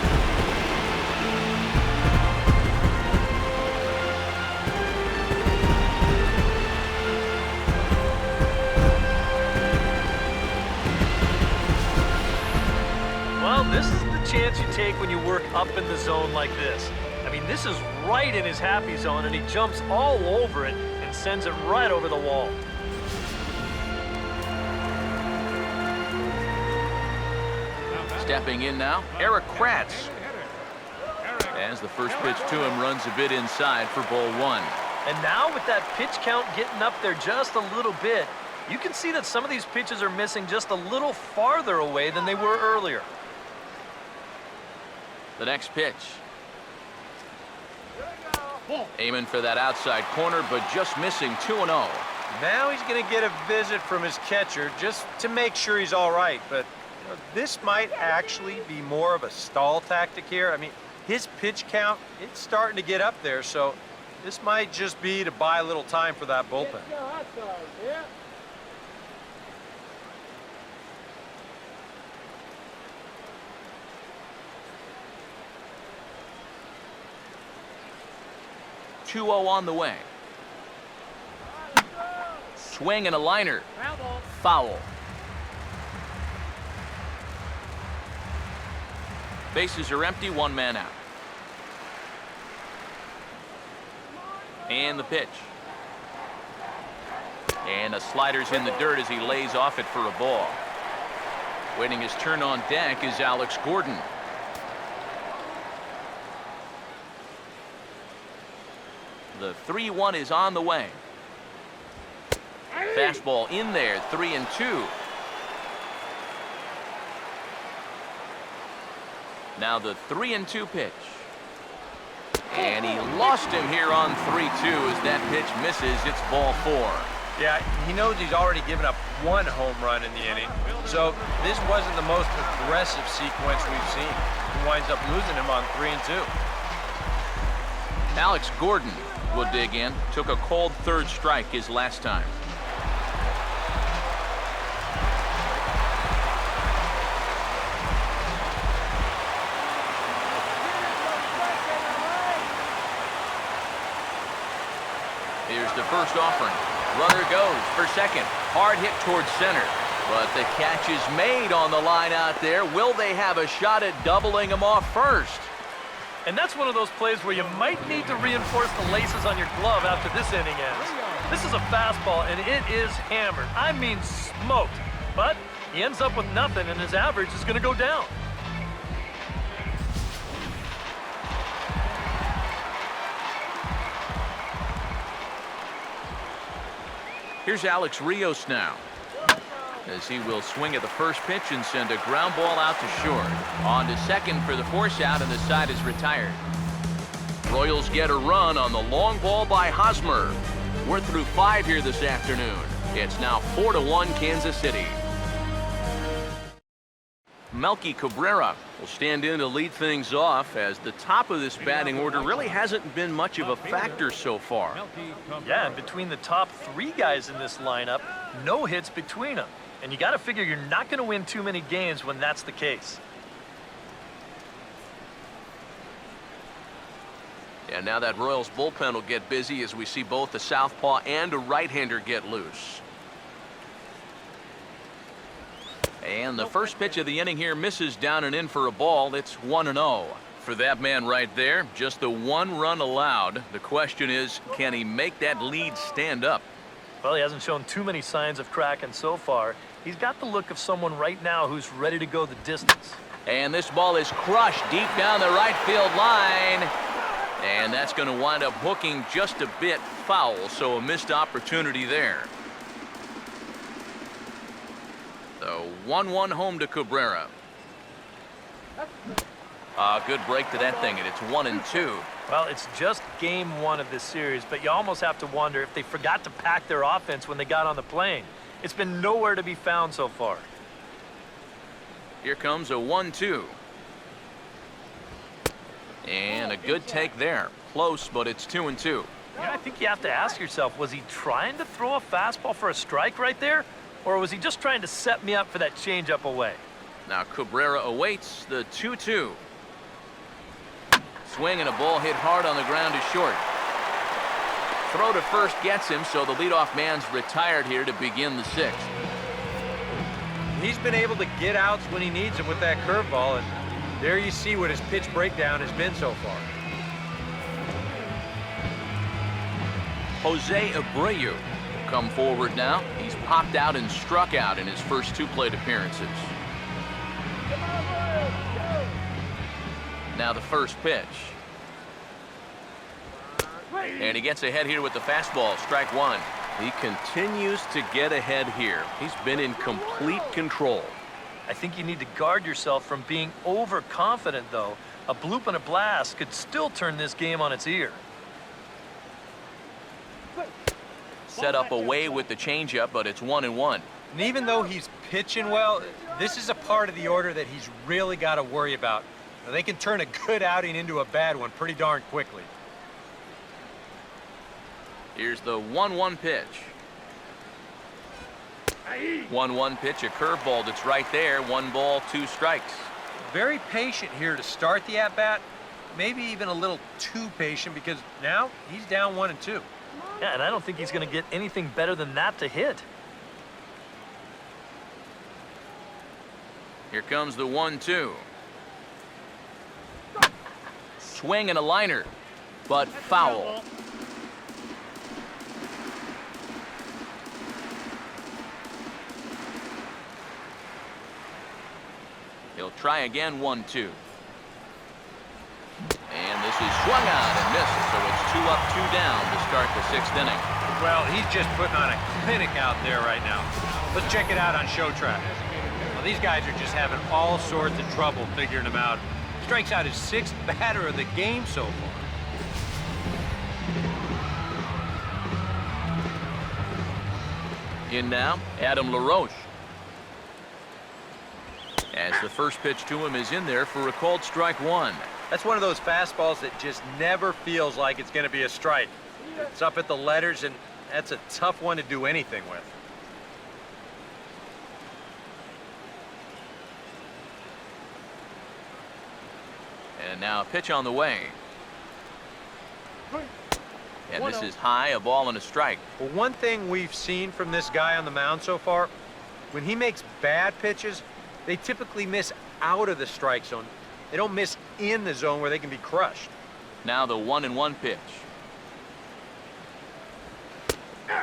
Well, this is the chance you take when you work up in the zone like this. I mean, this is right in his happy zone, and he jumps all over it and sends it right over the wall. Stepping in now, Eric Kratz. As the first pitch to him runs a bit inside for ball 1. And now with that pitch count getting up there just a little bit, you can see that some of these pitches are missing just a little farther away than they were earlier. The next pitch. Aiming for that outside corner, but just missing 2-0. Now he's going to get a visit from his catcher just to make sure he's all right, but this might actually be more of a stall tactic here. I mean, his pitch count, it's starting to get up there, so this might just be to buy a little time for that bullpen. .2-0 on the way. Swing and a liner. Foul. Bases are empty, 1 man out. And the pitch. And the slider's in the dirt as he lays off it for a ball. Waiting his turn on deck is Alex Gordon. The 3-1 is on the way. Fastball in there, 3-2. Now the 3-2 pitch. And he lost him here on 3-2 as that pitch misses. It's ball 4. Yeah, he knows he's already given up 1 home run in the inning. So this wasn't the most aggressive sequence we've seen. He winds up losing him on 3-2. Alex Gordon will dig in. Took a cold third strike his last time. Here's the first offering. Runner goes for second. Hard hit towards center. But the catch is made on the line out there. Will they have a shot at doubling him off first? And that's one of those plays where you might need to reinforce the laces on your glove after this inning ends. This is a fastball, and it is hammered. I mean smoked. But he ends up with nothing, and his average is going to go down. Here's Alex Rios now, as he will swing at the first pitch and send a ground ball out to short. On to second for the force out, and the side is retired. Royals get a run on the long ball by Hosmer. We're through 5 here this afternoon. It's now 4-1 Kansas City. Melky Cabrera will stand in to lead things off, as the top of this batting order really hasn't been much of a factor so far. Yeah, and between the top 3 guys in this lineup, no hits between them. And you got to figure you're not going to win too many games when that's the case. And now that Royals bullpen will get busy as we see both a southpaw and a right-hander get loose. And the first pitch of the inning here misses down and in for a ball. It's 1-0. For that man right there, just the 1 run allowed. The question is, can he make that lead stand up? Well, he hasn't shown too many signs of cracking so far. He's got the look of someone right now who's ready to go the distance. And this ball is crushed deep down the right field line. And that's going to wind up hooking just a bit foul, so a missed opportunity there. So 1-1 home to Cabrera. Good break to that thing, and it's 1-2. Well, it's just game 1 of this series, but you almost have to wonder if they forgot to pack their offense when they got on the plane. It's been nowhere to be found so far. Here comes a 1-2. And a good take there. Close, but it's 2-2. Yeah, I think you have to ask yourself, was he trying to throw a fastball for a strike right there? Or was he just trying to set me up for that changeup away? Now Cabrera awaits the 2-2. Swing and a ball hit hard on the ground to short. Throw to first gets him, so the leadoff man's retired here to begin the 6th. He's been able to get outs when he needs them with that curveball, and there you see what his pitch breakdown has been so far. Jose Abreu will come forward now. He's popped out and struck out in his first 2 plate appearances. Now the first pitch. And he gets ahead here with the fastball, strike 1. He continues to get ahead here. He's been in complete control. I think you need to guard yourself from being overconfident, though. A bloop and a blast could still turn this game on its ear. Set up away with the changeup, but it's 1-1. And even though he's pitching well, this is a part of the order that he's really got to worry about. Now, they can turn a good outing into a bad one pretty darn quickly. Here's the 1-1 pitch. 1-1 pitch, a curveball that's right there. 1 ball, 2 strikes. Very patient here to start the at-bat. Maybe even a little too patient, because now he's down 1-2. Yeah, and I don't think he's going to get anything better than that to hit. Here comes the 1-2. Swing and a liner, but foul. He'll try again, 1-2. And this is swung out and missed, so it's 2 up, 2 down to start the 6th inning. Well, he's just putting on a clinic out there right now. Let's check it out on Show Track. Well, these guys are just having all sorts of trouble figuring him out. Strikes out his 6th batter of the game so far. In now, Adam LaRoche. As the first pitch to him is in there for a called strike 1. That's one of those fastballs that just never feels like it's going to be a strike. It's up at the letters, and that's a tough one to do anything with. And now a pitch on the way. And this is high, a ball and a strike. Well, one thing we've seen from this guy on the mound so far, when he makes bad pitches, they typically miss out of the strike zone. They don't miss in the zone where they can be crushed. Now the 1-1 pitch.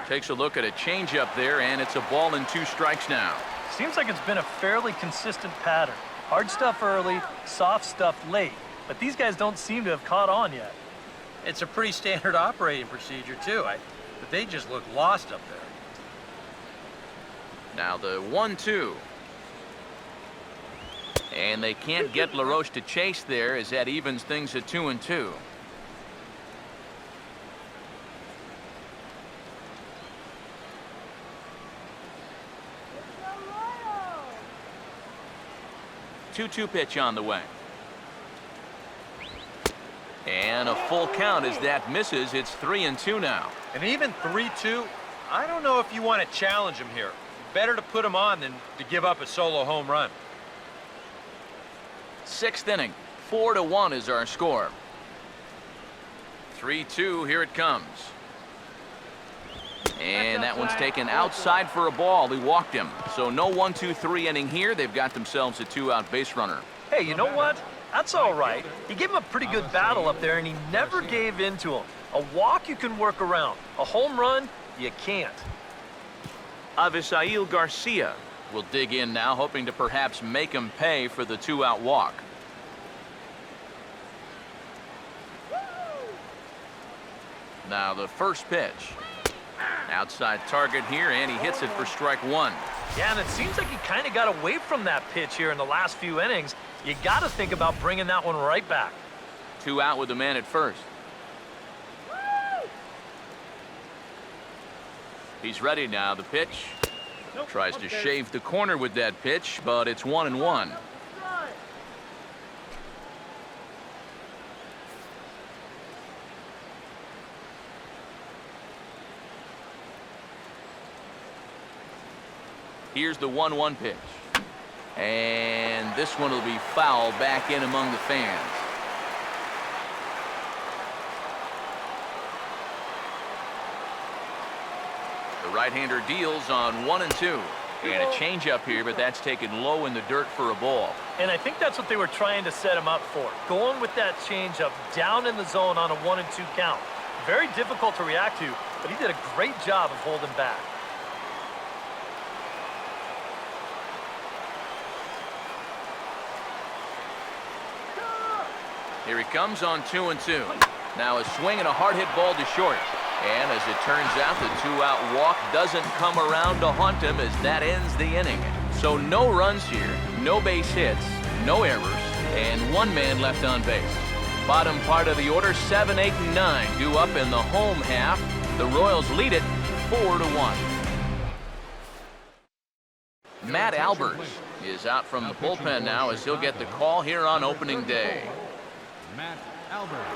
Takes a look at a changeup there, and it's a ball and 2 strikes now. Seems like it's been a fairly consistent pattern. Hard stuff early, soft stuff late. But these guys don't seem to have caught on yet. It's a pretty standard operating procedure, too. But they just look lost up there. Now the 1-2. And they can't get LaRoche to chase there, as that evens things at 2-2. Go Royals! 2-2 pitch on the way. And a full count as that misses. It's 3-2 now. And even 3-2, I don't know if you want to challenge him here. Better to put him on than to give up a solo home run. 6th inning, 4-1 is our score. 3-2, here it comes. And that one's taken outside for a ball. He walked him. So no 1-2-3 inning here. They've got themselves a 2-out base runner. Hey, you know what? That's all right. He gave him a pretty good battle up there, and he never gave in to him. A walk you can work around. A home run, you can't. Avisail Garcia will dig in now, hoping to perhaps make him pay for the 2-out walk. Now the first pitch. Outside target here, and he hits it for strike 1. Yeah, and it seems like he kind of got away from that pitch here in the last few innings. You got to think about bringing that one right back. 2 out with the man at first. He's ready now. The pitch. Tries to shave the corner with that pitch, but it's 1-1. Here's the 1-1 pitch. And this one will be foul back in among the fans. The right-hander deals on 1-2. And a changeup here, but that's taken low in the dirt for a ball. And I think that's what they were trying to set him up for. Going with that changeup down in the zone on a 1-2 count. Very difficult to react to, but he did a great job of holding back. Here he comes on 2-2. Now a swing and a hard hit ball to short. And as it turns out, the 2-out walk doesn't come around to haunt him as that ends the inning. So no runs here, no base hits, no errors, and 1 man left on base. Bottom part of the order, 7, 8, and 9 due up in the home half. The Royals lead it 4-1. Matt Albers is out from the bullpen now as he'll get the call here on opening day. Matt Albert.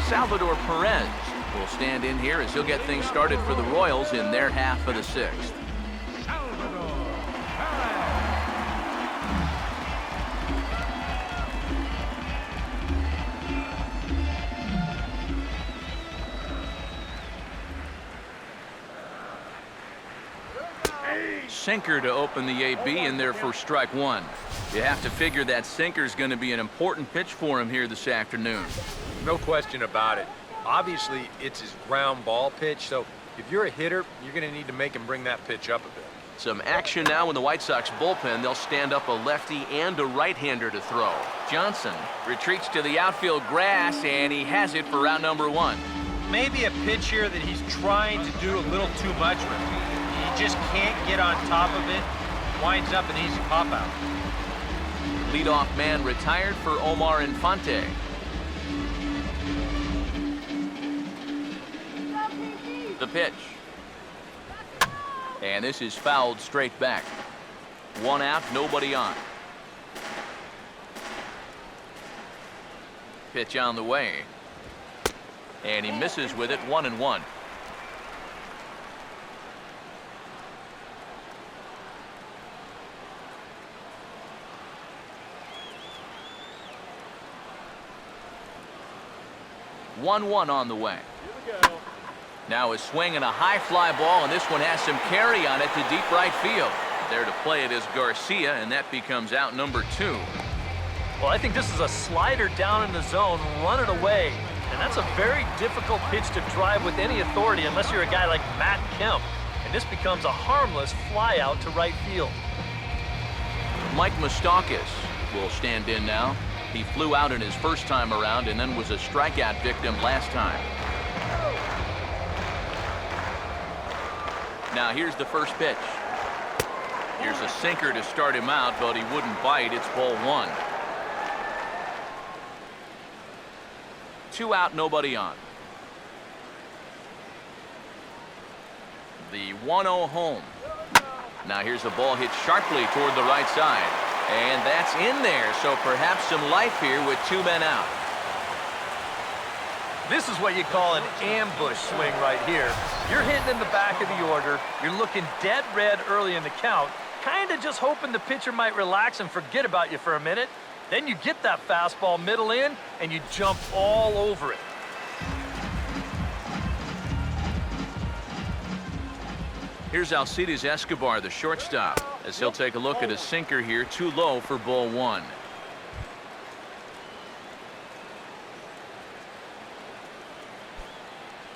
Salvador Perez will stand in here as he'll get things started for the Royals in their half of the 6th. Salvador Perez. Sinker to open the AB in there for strike 1. You have to figure that sinker's going to be an important pitch for him here this afternoon. No question about it. Obviously, it's his ground ball pitch, so if you're a hitter, you're going to need to make him bring that pitch up a bit. Some action now in the White Sox bullpen. They'll stand up a lefty and a right-hander to throw. Johnson retreats to the outfield grass, and he has it for round number 1. Maybe a pitch here that he's trying to do a little too much with. He just can't get on top of it. Winds up an easy pop-out. Leadoff man retired for Omar Infante. The pitch. And this is fouled straight back. 1 out, nobody on. Pitch on the way. And he misses with it, 1-1. 1-1 on the way. Now a swing and a high fly ball, and this one has some carry on it to deep right field. There to play it is Garcia, and that becomes out number 2. Well, I think this is a slider down in the zone, run it away. And that's a very difficult pitch to drive with any authority unless you're a guy like Matt Kemp. And this becomes a harmless fly out to right field. Mike Moustakas will stand in now. He flew out in his first time around and then was a strikeout victim last time. Now here's the first pitch. Here's a sinker to start him out, but he wouldn't bite. It's ball 1. 2 out, nobody on. The 1-0 home. Now here's a ball hit sharply toward the right side. And that's in there, so perhaps some life here with 2 men out. This is what you call an ambush swing right here. You're hitting in the back of the order. You're looking dead red early in the count, kind of just hoping the pitcher might relax and forget about you for a minute. Then you get that fastball middle in, and you jump all over it. Here's Alcides Escobar, the shortstop, as he'll take a look at a sinker here, too low for ball 1.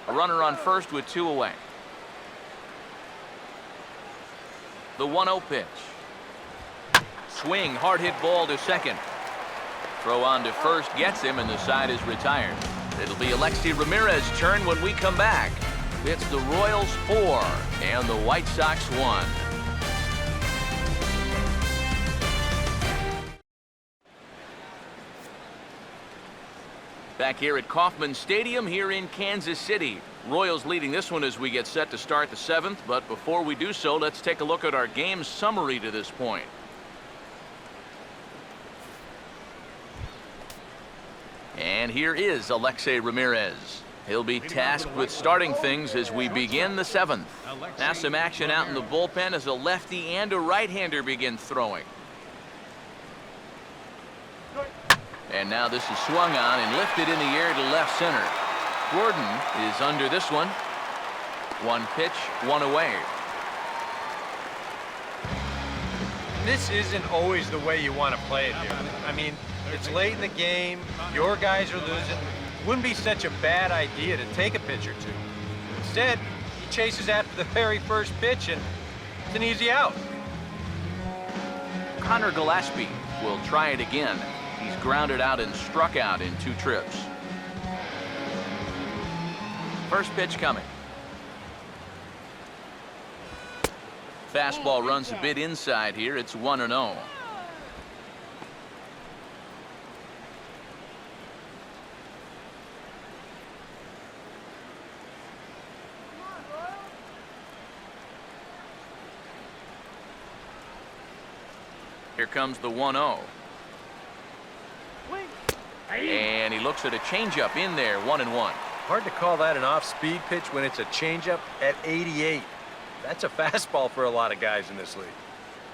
A runner on first with 2 away. The 1-0 pitch. Swing, hard hit ball to second. Throw on to first, gets him, and the side is retired. It'll be Alexei Ramirez's turn when we come back. It's the Royals 4 and the White Sox 1. Back here at Kauffman Stadium here in Kansas City. Royals leading this one as we get set to start the 7th, but before we do so, let's take a look at our game summary to this point. And here is Alexei Ramirez. He'll be tasked with starting things as we begin the 7th. Now some action out in the bullpen as a lefty and a right-hander begin throwing. And now this is swung on and lifted in the air to left center. Gordon is under this one. 1 pitch, 1 away. This isn't always the way you want to play it here. I mean, it's late in the game. Your guys are losing. Wouldn't be such a bad idea to take a pitch or 2. Instead, he chases after the very first pitch, and it's an easy out. Connor Gillespie will try it again. He's grounded out and struck out in 2 trips. First pitch coming. Fastball runs a bit inside here. It's 1-0. Here comes the 1-0. And he looks at a changeup in there, 1-1. Hard to call that an off-speed pitch when it's a changeup at 88. That's a fastball for a lot of guys in this league.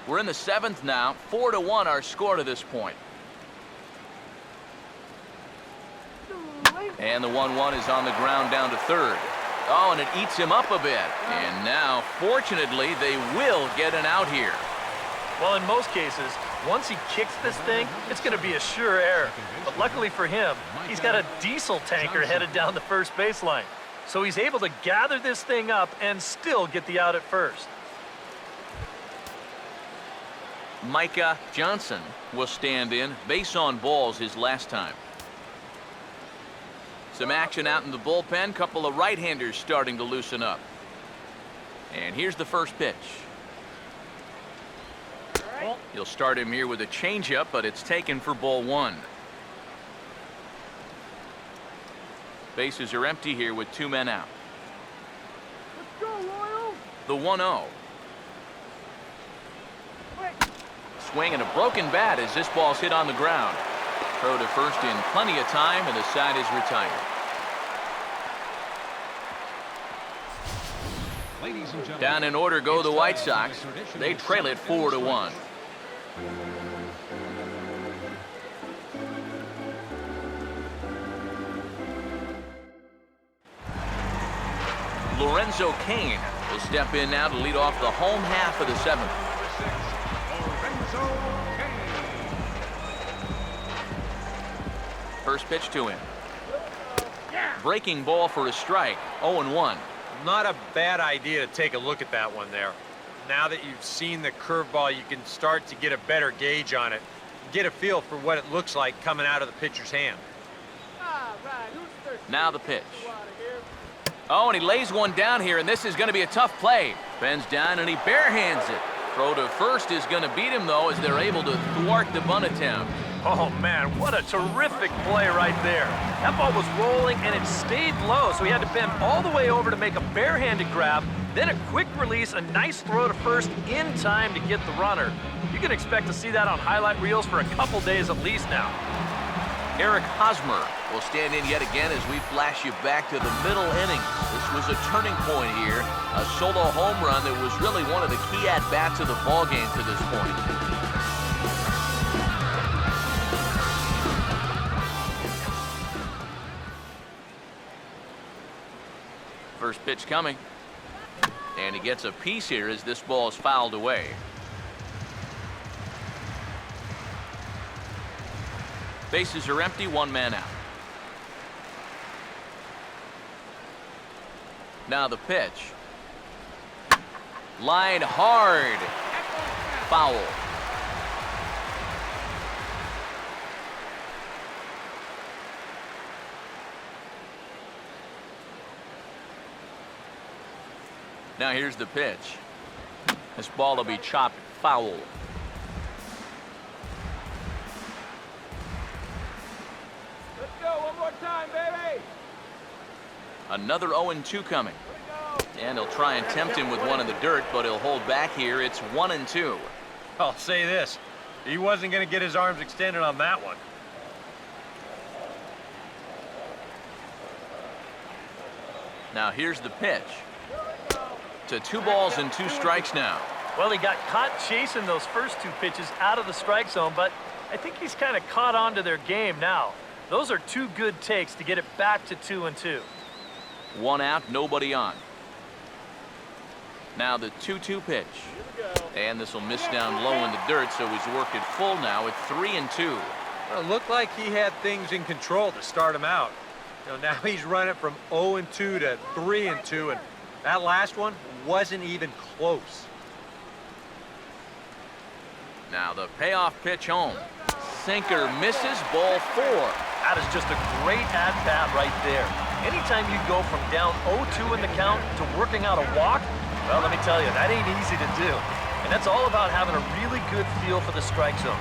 We're in the 7th now. 4-1 our score to this point. And the 1-1 is on the ground down to third. Oh, and it eats him up a bit. And now, fortunately, they will get an out here. Well, in most cases, once he kicks this thing, it's going to be a sure error. But luckily for him, he's got a diesel tanker headed down the first baseline. So he's able to gather this thing up and still get the out at first. Micah Johnson will stand in. Base on balls his last time. Some action out in the bullpen. Couple of right-handers starting to loosen up. And here's the first pitch. He'll start him here with a changeup, but it's taken for ball 1. Bases are empty here with 2 men out. Let's go, Royals! The 1-0. Swing and a broken bat as this ball's hit on the ground. Throw to first in plenty of time, and the side is retired. Ladies and gentlemen, Down in order go the White Sox. They trail it 4-1. Lorenzo Cain will step in now to lead off the home half of the seventh. Lorenzo Cain. First pitch to him. Breaking ball for a strike. 0-1. Not a bad idea to take a look at that one there. Now that you've seen the curveball, you can start to get a better gauge on it. Get a feel for what it looks like coming out of the pitcher's hand. Now the pitch. Oh, and he lays one down here, and this is going to be a tough play. Bends down, and he barehands it. Throw to first is going to beat him, though, as they're able to thwart the bunt attempt. Oh, man, what a terrific play right there. That ball was rolling, and it stayed low, so he had to bend all the way over to make a barehanded grab, then a quick release, a nice throw to first in time to get the runner. You can expect to see that on highlight reels for a couple days at least now. Eric Hosmer will stand in yet again as we flash you back to the middle innings. This was a turning point here, a solo home run that was really one of the key at-bats of the ballgame to this point. First pitch coming, and he gets a piece here as this ball is fouled away. Bases are empty, one man out. Now the pitch. Line hard. Foul. Now here's the pitch. This ball will be chopped foul. Another 0-2 coming. And he'll try and tempt him with one in the dirt, but he'll hold back here. It's 1-2. I'll say this. He wasn't going to get his arms extended on that one. Now here's the pitch. To 2 balls and 2 strikes now. Well, he got caught chasing those first 2 pitches out of the strike zone, but I think he's kind of caught on to their game now. Those are 2 good takes to get it back to 2-2. 1 out, nobody on. Now the 2-2 pitch. And this will miss down low in the dirt, so he's worked it full now at 3-2. Well, it looked like he had things in control to start him out. Now he's running from 0-2 to 3-2, and that last one wasn't even close. Now the payoff pitch home. Sinker misses, ball 4. That is just a great at-bat right there. Anytime you go from down 0-2 in the count to working out a walk, well, let me tell you, that ain't easy to do. And that's all about having a really good feel for the strike zone.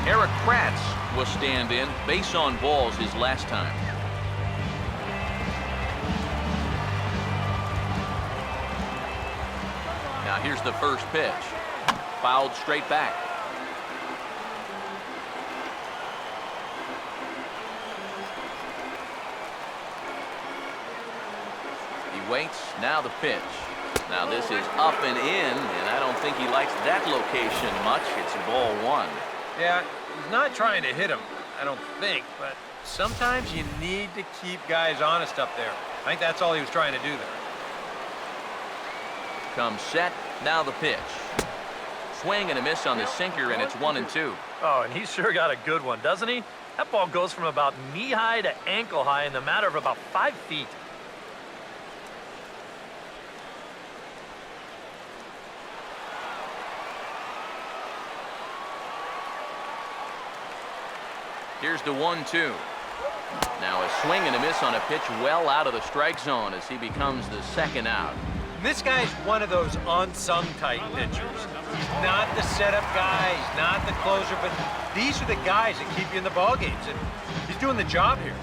Eric Kratz will stand in. Base on balls his last time. Now here's the first pitch. Fouled straight back. He waits. Now the pitch. Now this is up and in, and I don't think he likes that location much. It's ball 1. Yeah, he's not trying to hit him, I don't think, but sometimes you need to keep guys honest up there. I think that's all he was trying to do there. Comes set. Now the pitch. Swing and a miss on the sinker, and it's 1-2. Oh, and he's sure got a good one, doesn't he? That ball goes from about knee-high to ankle-high in the matter of about 5 feet. Here's the 1-2. Now a swing and a miss on a pitch well out of the strike zone as he becomes the second out. This guy's one of those unsung type pitchers. He's not the setup guy, he's not the closer, but these are the guys that keep you in the ball games, and he's doing the job here.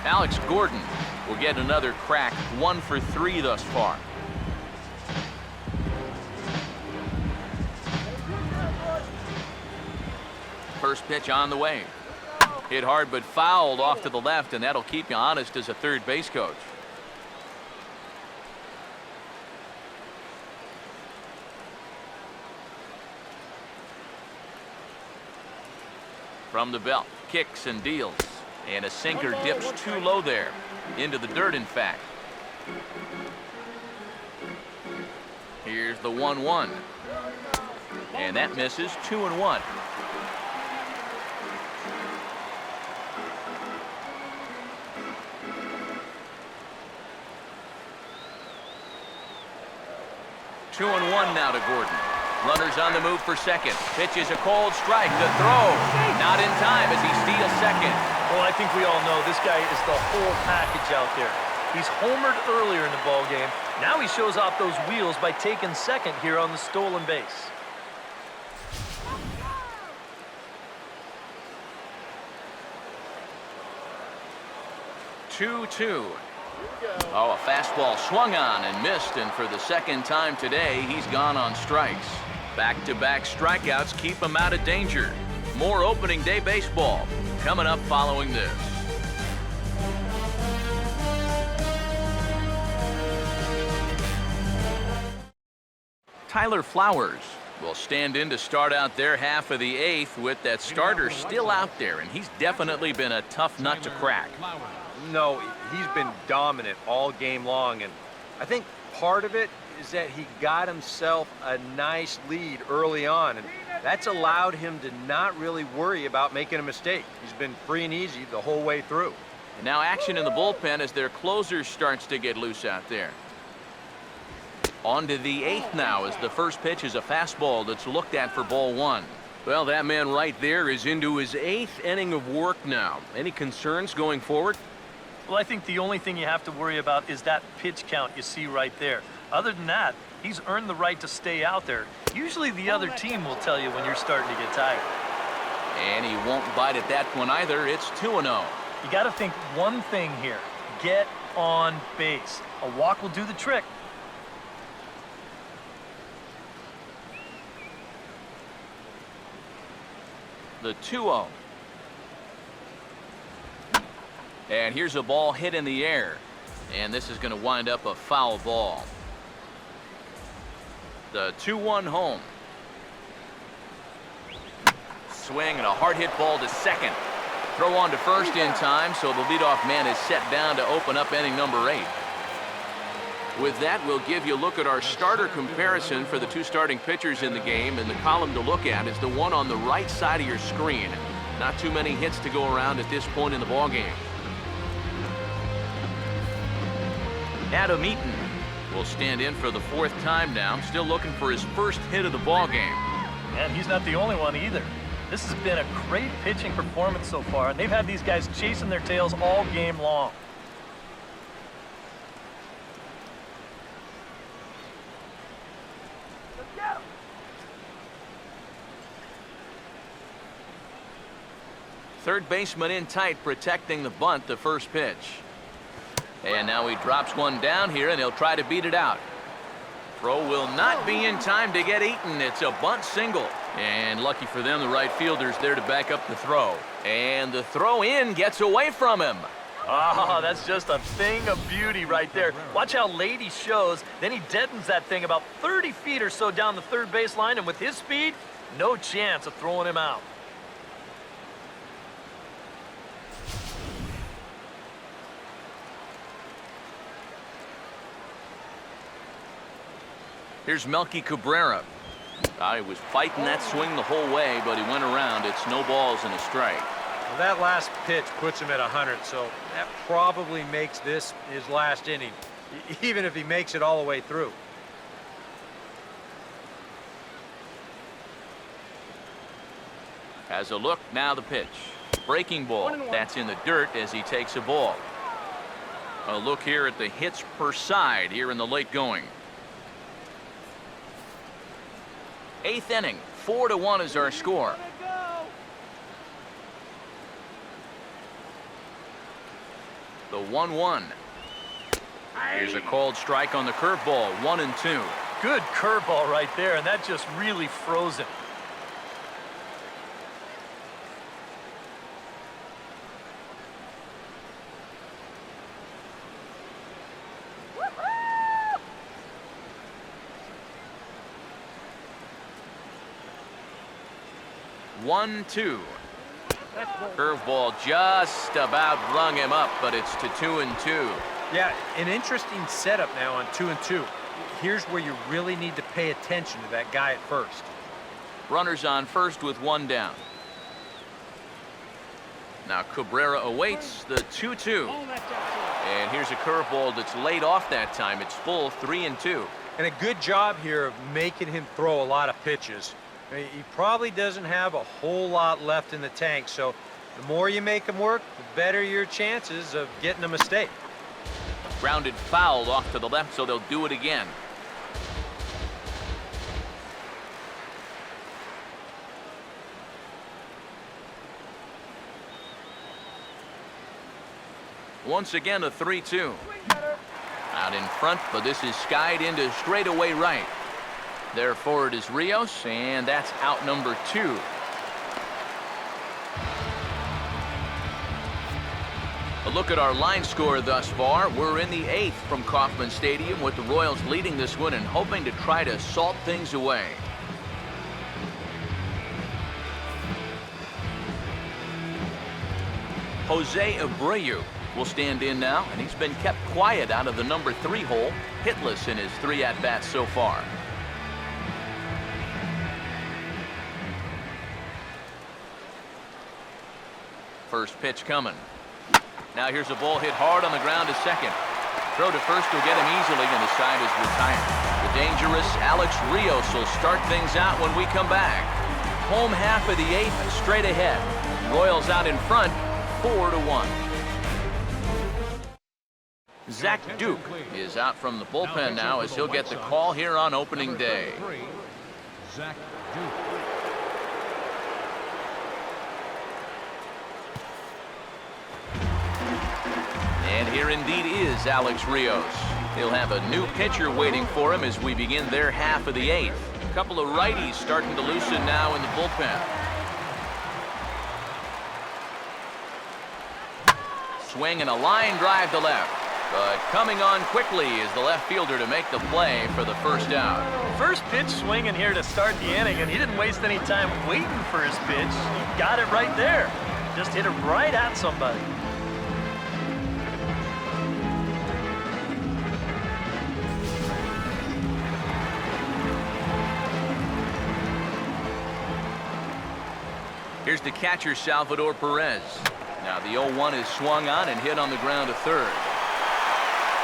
Alex Gordon will get another crack, 1 for 3 thus far. First pitch on the way. Hit hard but fouled off to the left, and that'll keep you honest as a third base coach. From the belt, kicks and deals. And a sinker dips too low there. Into the dirt, in fact. Here's the 1-1. And that misses. 2-1. Two and one now to Gordon. Runners on the move for second. Pitches a cold strike. The throw. Not in time as he steals second. Well, I think we all know this guy is the whole package out there. He's homered earlier in the ball game. Now he shows off those wheels by taking second here on the stolen base. Two. Oh, a fastball swung on and missed, and for the second time today, he's gone on strikes. Back-to-back strikeouts keep him out of danger. More opening day baseball coming up following this. Tyler Flowers will stand in to start out their half of the eighth with that starter still out there, and he's definitely been a tough nut to crack. No, he's been dominant all game long, and I think part of it is that he got himself a nice lead early on, and that's allowed him to not really worry about making a mistake. He's been free and easy the whole way through. And now action in the bullpen as their closer starts to get loose out there. On to the eighth now as the first pitch is a fastball that's looked at for ball one. Well, that man right there is into his eighth inning of work now. Any concerns going forward? Well, I think the only thing you have to worry about is that pitch count you see right there. Other than that, he's earned the right to stay out there. Usually the other team will tell you when you're starting to get tired. And he won't bite at that one either. It's 2-0. You got to think one thing here. Get on base. A walk will do the trick. The 2-0. And here's a ball hit in the air. And this is going to wind up a foul ball. The 2-1 home. Swing and a hard hit ball to second. Throw on to first in time, so the leadoff man is set down to open up inning number 8. With that, we'll give you a look at our starter comparison for the two starting pitchers in the game, and the column to look at is the one on the right side of your screen. Not too many hits to go around at this point in the ballgame. Adam Eaton will stand in for the 4th time now, still looking for his first hit of the ballgame. And he's not the only one either. This has been a great pitching performance so far, and they've had these guys chasing their tails all game long. Third baseman in tight, protecting the bunt, the first pitch. And now he drops one down here, and he'll try to beat it out. Throw will not be in time to get Eaton. It's a bunt single. And lucky for them, the right fielder's there to back up the throw. And the throw in gets away from him. Oh, that's just a thing of beauty right there. Watch how late he shows. Then he deadens that thing about 30 feet or so down the third base line, and with his speed, no chance of throwing him out. Here's Melky Cabrera. He was fighting that swing the whole way, but he went around. It's no balls and a strike. Well, that last pitch puts him at 100, so that probably makes this his last inning, even if he makes it all the way through. Has a look, now the pitch. Breaking ball. That's in the dirt as he takes a ball. A look here at the hits per side here in the late going. 8th inning, 4-1 is our score. The 1-1. Here's a called strike on the curveball, 1-2. Good curveball right there, and that just really froze him. One, two. Curveball just about rung him up, but it's to 2-2. Yeah, an interesting setup now on 2-2. Here's where you really need to pay attention to that guy at first. Runners on first with one down. Now Cabrera awaits the 2-2. And here's a curveball that's laid off that time. It's full 3-2. And a good job here of making him throw a lot of pitches. I mean, he probably doesn't have a whole lot left in the tank, so the more you make him work, the better your chances of getting a mistake. Grounded foul off to the left, so they'll do it again. Once again, a 3-2. Out in front, but this is skied into straightaway right. There forward is Rios, and that's out number 2. A look at our line score thus far. We're in the 8th from Kauffman Stadium, with the Royals leading this one and hoping to try to salt things away. Jose Abreu will stand in now, and he's been kept quiet out of the number 3 hole, hitless in his 3 at-bats so far. First pitch coming. Now here's a ball hit hard on the ground to second. Throw to first will get him easily, and the side is retired. The dangerous Alex Rios will start things out when we come back. Home half of the 8th, straight ahead. Royals out in front, 4-1. Zach Duke is out from the bullpen now as he'll get the call here on opening day. Zach Duke. And here indeed is Alex Rios. He'll have a new pitcher waiting for him as we begin their half of the 8th. A couple of righties starting to loosen now in the bullpen. Swing and a line drive to left. But coming on quickly is the left fielder to make the play for the first out. First pitch swinging here to start the inning, and he didn't waste any time waiting for his pitch. He got it right there. Just hit it right at somebody. Here's the catcher, Salvador Perez. Now the 0-1 is swung on and hit on the ground to third.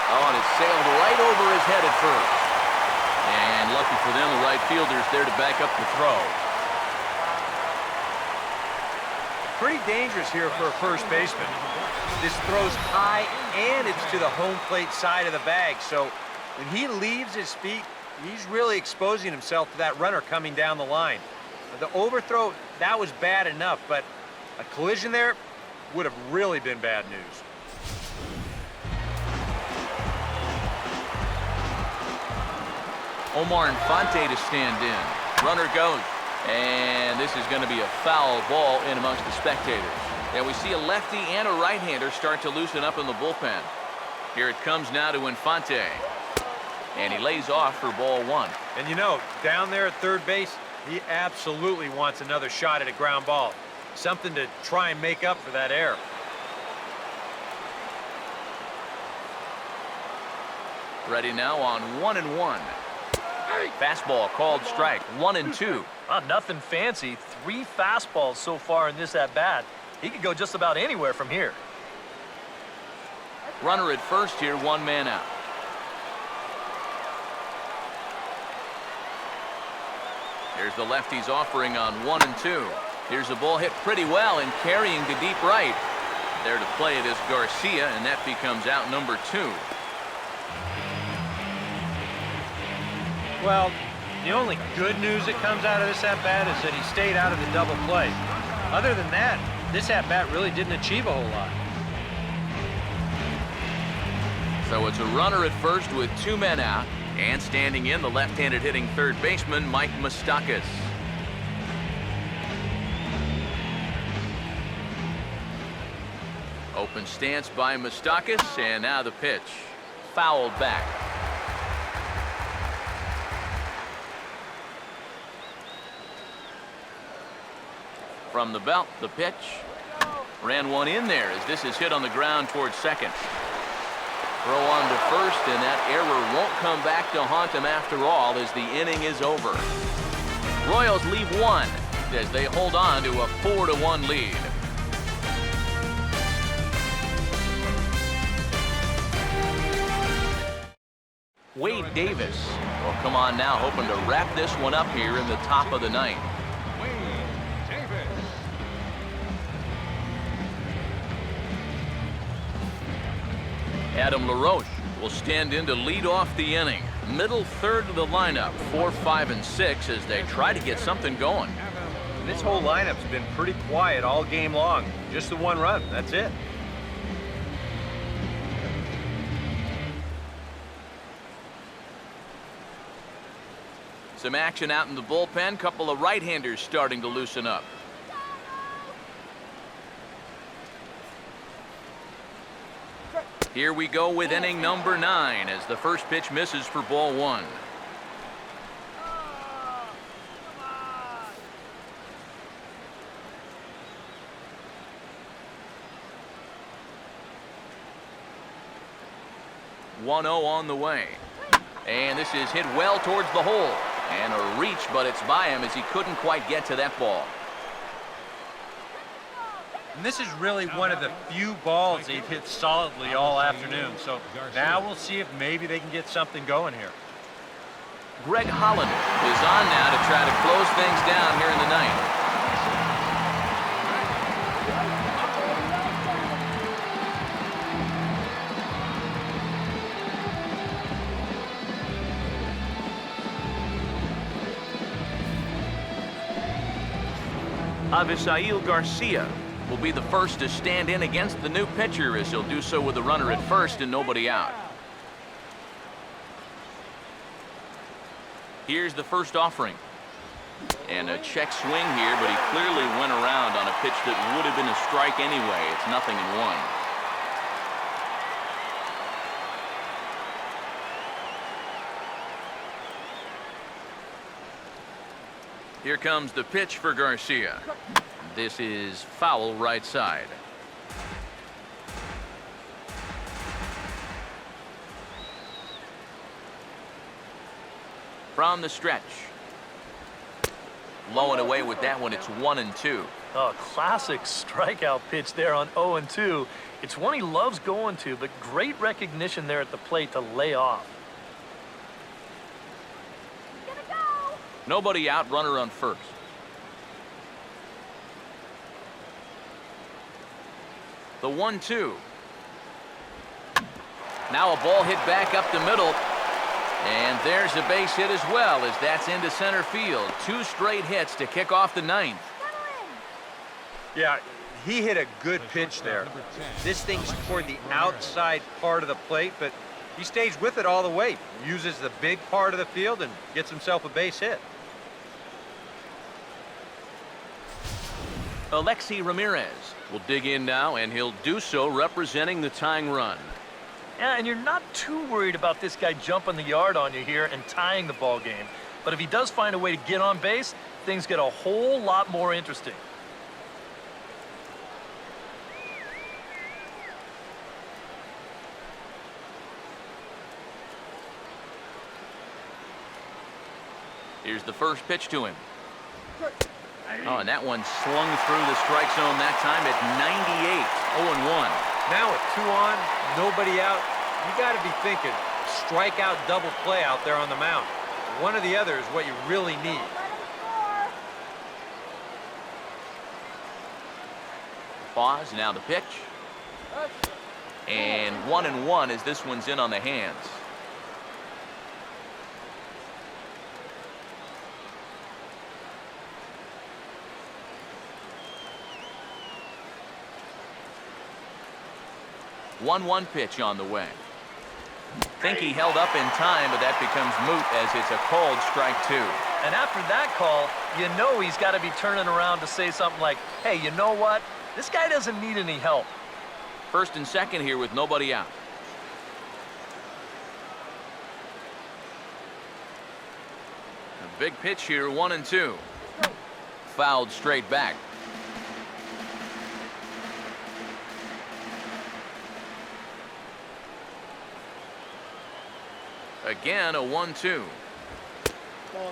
Oh, and it sailed right over his head at first. And lucky for them, the right fielder's there to back up the throw. Pretty dangerous here for a first baseman. This throws high, and it's to the home plate side of the bag. So when he leaves his feet, he's really exposing himself to that runner coming down the line. The overthrow, that was bad enough, but a collision there would have really been bad news. Omar Infante to stand in. Runner goes. And this is going to be a foul ball in amongst the spectators. And we see a lefty and a right-hander start to loosen up in the bullpen. Here it comes now to Infante. And he lays off for ball 1. And you know, down there at third base, he absolutely wants another shot at a ground ball. Something to try and make up for that error. Ready now on 1-1. Fastball called strike. 1-2. Nothing fancy. 3 fastballs so far in this at-bat. He could go just about anywhere from here. Runner at first here, 1 man out. Here's the lefty's offering on 1-2. Here's a ball hit pretty well and carrying to deep right. There to play it is Garcia, and that becomes out number 2. Well, the only good news that comes out of this at-bat is that he stayed out of the double play. Other than that, this at-bat really didn't achieve a whole lot. So it's a runner at first with 2 men out, and standing in the left-handed hitting third baseman, Mike Moustakas. Open stance by Moustakas, and now the pitch. Fouled back. From the belt, the pitch. Ran one in there as this is hit on the ground towards second. Throw on to first, and that error won't come back to haunt them after all as the inning is over. Royals leave one as they hold on to a 4-1 lead. Wade Davis will come on now, hoping to wrap this one up here in the top of the ninth. Wade Davis. Adam LaRoche will stand in to lead off the inning. Middle third of the lineup, 4, 5, and 6 as they try to get something going. This whole lineup's been pretty quiet all game long. Just the one run, that's it. Some action out in the bullpen. Couple of right-handers starting to loosen up. Here we go with inning number 9 as the first pitch misses for ball 1. "1-0 on the way. And this is hit well towards the hole. And a reach, but it's by him as he couldn't quite get to that ball. And this is really one of the few balls they've hit solidly all afternoon. So now we'll see if maybe they can get something going here. Greg Holland is on now to try to close things down here in the ninth. Avisail Garcia will be the first to stand in against the new pitcher as he'll do so with a runner at first and nobody out. Here's the first offering. And a check swing here, but he clearly went around on a pitch that would have been a strike anyway. It's 0-1. Here comes the pitch for Garcia. This is foul right side. From the stretch. Low and away with that one. It's 1-2. Oh, classic strikeout pitch there on 0-2. It's one he loves going to, but great recognition there at the plate to lay off. Nobody out, runner on first. The 1-2. Now a ball hit back up the middle. And there's a base hit as well as that's into center field. 2 straight hits to kick off the ninth. Yeah, he hit a good pitch there. This thing's toward the outside part of the plate, but he stays with it all the way. Uses the big part of the field and gets himself a base hit. Alexi Ramirez will dig in now, and he'll do so representing the tying run. Yeah, and you're not too worried about this guy jumping the yard on you here and tying the ball game. But if he does find a way to get on base, things get a whole lot more interesting. Here's the first pitch to him. Oh, and that one slung through the strike zone that time at 98, 0-1. Now with 2 on, nobody out, you got to be thinking strikeout double play out there on the mound. One or the other is what you really need. Pause, now the pitch. And 1-1 as this one's in on the hands. The 1-1 pitch on the way. Think he held up in time, but that becomes moot as it's a called strike 2. And after that call, you know he's got to be turning around to say something like, hey, you know what? This guy doesn't need any help. First and second here with nobody out. A big pitch here, 1-2. Fouled straight back. Again, a 1-2.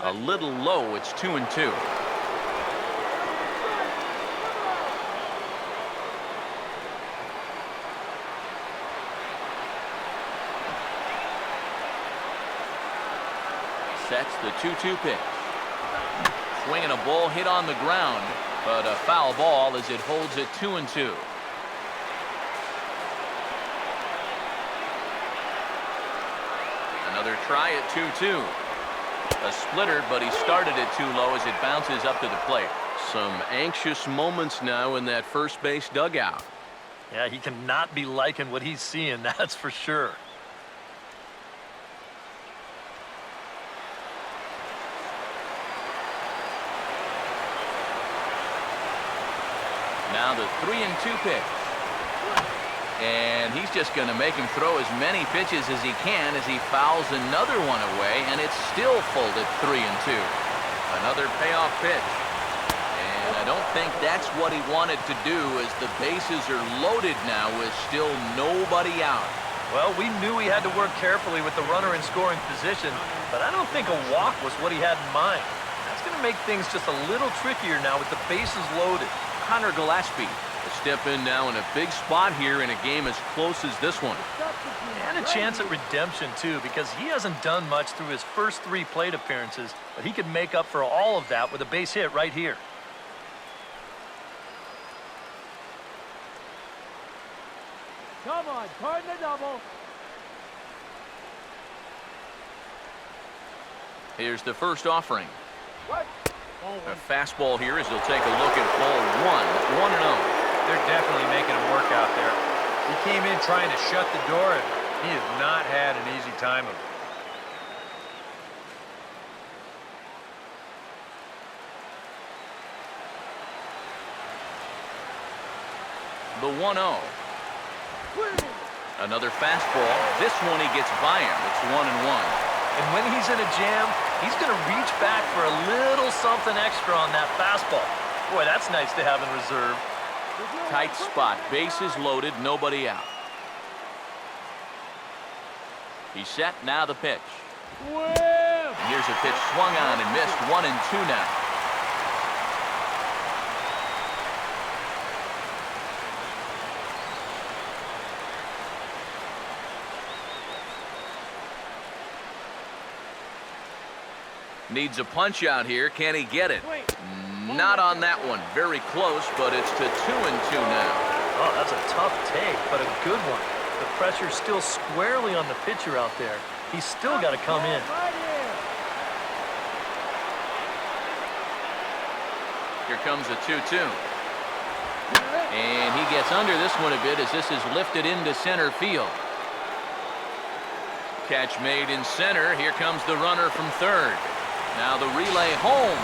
A little low. It's 2-2. Sets the 2-2 pitch. Swinging a ball hit on the ground, but a foul ball as it holds it 2-2. Another try at 2-2. A splitter, but he started it too low as it bounces up to the plate. Some anxious moments now in that first base dugout. Yeah, he cannot be liking what he's seeing, that's for sure. Now the 3-2 pitch. And he's just going to make him throw as many pitches as he can as he fouls another one away, and it's still folded 3-2. Another payoff pitch. And I don't think that's what he wanted to do as the bases are loaded now with still nobody out. Well, we knew he had to work carefully with the runner in scoring position, but I don't think a walk was what he had in mind. That's going to make things just a little trickier now with the bases loaded. Connor Gillespie will step in now in a big spot here in a game as close as this one. And a chance at redemption, too, because he hasn't done much through his first 3 plate appearances, but he could make up for all of that with a base hit right here. Come on, turn the double. Here's the first offering. What? A fastball here as he'll take a look at ball 1. 1-0. They're definitely making him work out there. He came in trying to shut the door, and he has not had an easy time of it. The 1-0. Another fastball. This one he gets by him. It's 1-1. And when he's in a jam, he's going to reach back for a little something extra on that fastball. Boy, that's nice to have in reserve. Tight spot. Bases loaded. Nobody out. He's set. Now the pitch. And here's a pitch swung on and missed. 1-2 now. Needs a punch out here. Can he get it? Not on that one. Very close, but it's to 2-2 now. Oh, that's a tough take, but a good one. The pressure's still squarely on the pitcher out there. He's still got to come in. Here comes a 2-2. And he gets under this one a bit as this is lifted into center field. Catch made in center. Here comes the runner from third. Now the relay home.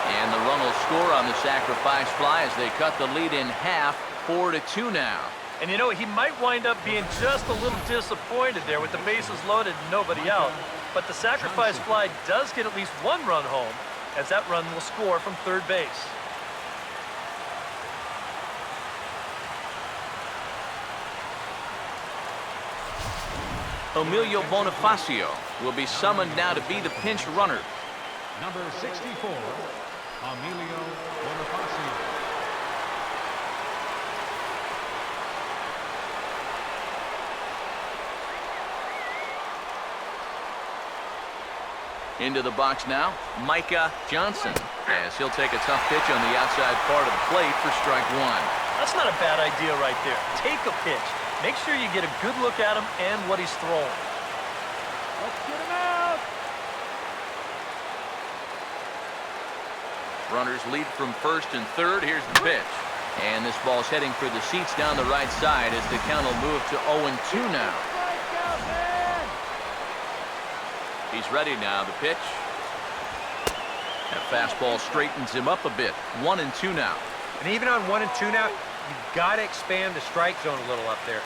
And the run will score on the sacrifice fly as they cut the lead in half. 4-2 now. And you know, he might wind up being just a little disappointed there with the bases loaded and nobody out. But the sacrifice fly does get at least 1 run home, as that run will score from third base. Emilio Bonifacio will be summoned now to be the pinch runner. Number 64, Emilio Bonifacio. Into the box now, Micah Johnson, as he'll take a tough pitch on the outside part of the plate for strike 1. That's not a bad idea right there. Take a pitch. Make sure you get a good look at him and what he's throwing. Let's get him out. Runners lead from first and third. Here's the pitch. And this ball's heading for the seats down the right side as the count will move to 0-2 now. Strike out, man. He's ready now. The pitch. That fastball straightens him up a bit. 1-2 now. And even on 1-2 now, you've got to expand the strike zone a little up there.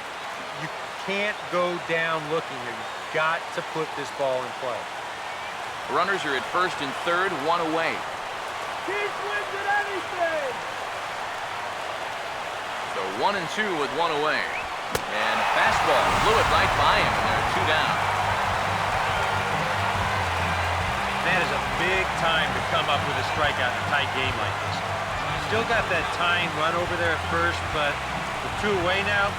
You can't go down looking here. You've got to put this ball in play. Runners are at first and third, 1 away. Keith wins at anything. So 1-2 with 1 away. And a fastball blew it right by him, and they're 2 down. that is a big time to come up with a strikeout in a tight game like this. Still got that tying run over there at first, but with 2 away now,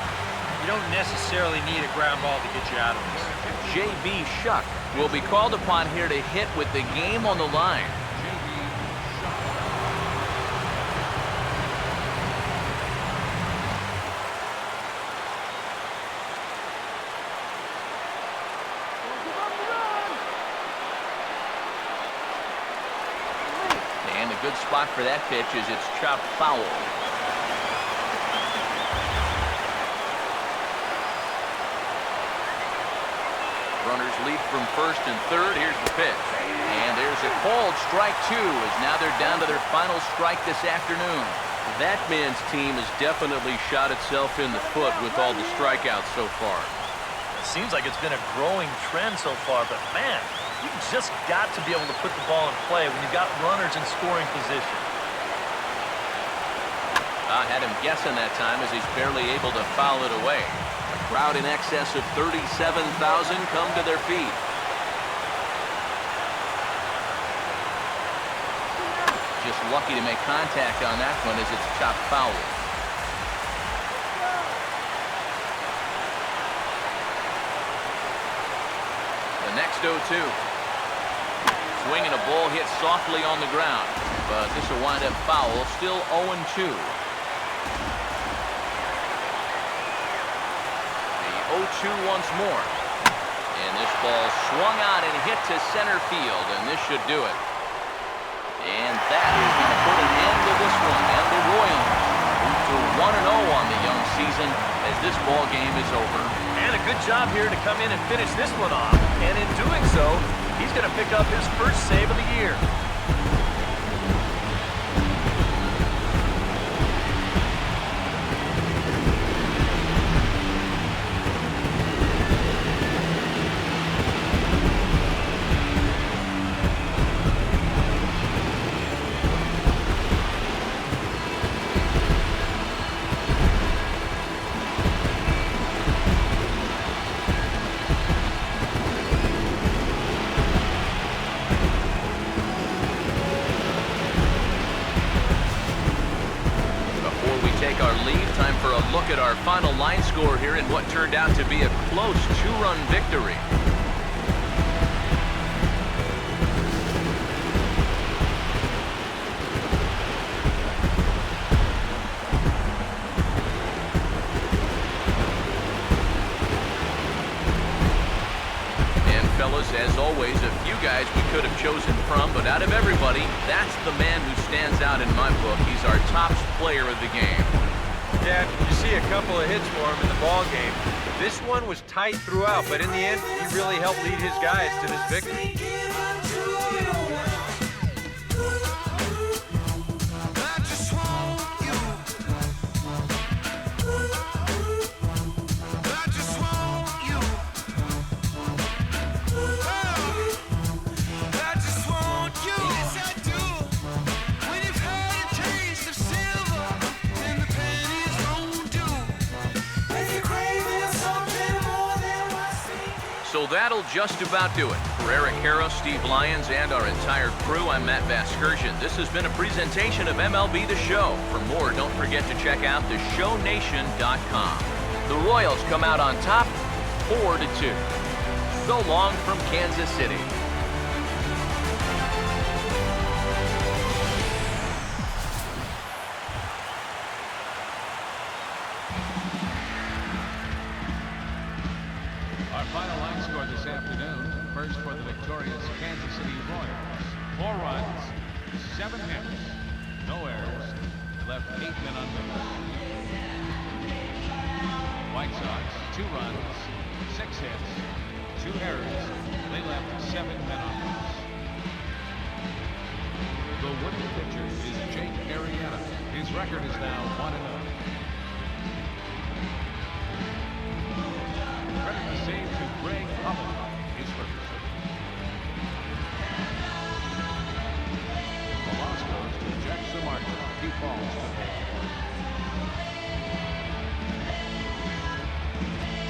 you don't necessarily need a ground ball to get you out of this. J.B. Shuck will be called upon here to hit with the game on the line. And a good spot for that pitch is it's chopped foul. Runners lead from first and third. Here's the pitch. And there's a called strike 2 as now they're down to their final strike this afternoon. That man's team has definitely shot itself in the foot with all the strikeouts so far. It seems like it's been a growing trend so far, but man, you've just got to be able to put the ball in play when you've got runners in scoring position. I had him guessing that time as he's barely able to foul it away. A crowd in excess of 37,000 come to their feet. Just lucky to make contact on that one as it's chopped foul. The next 0-2. Swinging a ball hit softly on the ground, but this will wind up foul. Still 0-2. The 0-2 once more. And this ball swung on and hit to center field, and this should do it. And that is going to put an end to this one. And the Royals move to 1-0 on the young season as this ball game is over. And a good job here to come in and finish this one off. And in doing so, he's going to pick up his first save of the year. Look at our final line score here in what turned out to be a close 2-run victory. And fellas, as always, a few guys we could have chosen from, but out of everybody, that's the man who stands out in my book. He's our top player of the game. Yeah, you see a couple of hits for him in the ball game. This one was tight throughout, but in the end, he really helped lead his guys to this victory. So that'll just about do it. For Eric Harrow, Steve Lyons, and our entire crew, I'm Matt Vasgersian. This has been a presentation of MLB The Show. For more, don't forget to check out theshownation.com. The Royals come out on top, 4-2. So long from Kansas City. Our final line score this afternoon. First for the victorious Kansas City Royals. 4 runs, 7 hits, no errors, left 8 men on base. White Sox, 2 runs, 6 hits, 2 errors. They left 7 men on base. The winning pitcher is Jake Arrieta. His record is now 1-0. Credit the save to Greg Hubbell, his first. The loss goes to Jack Samardzija. He falls to the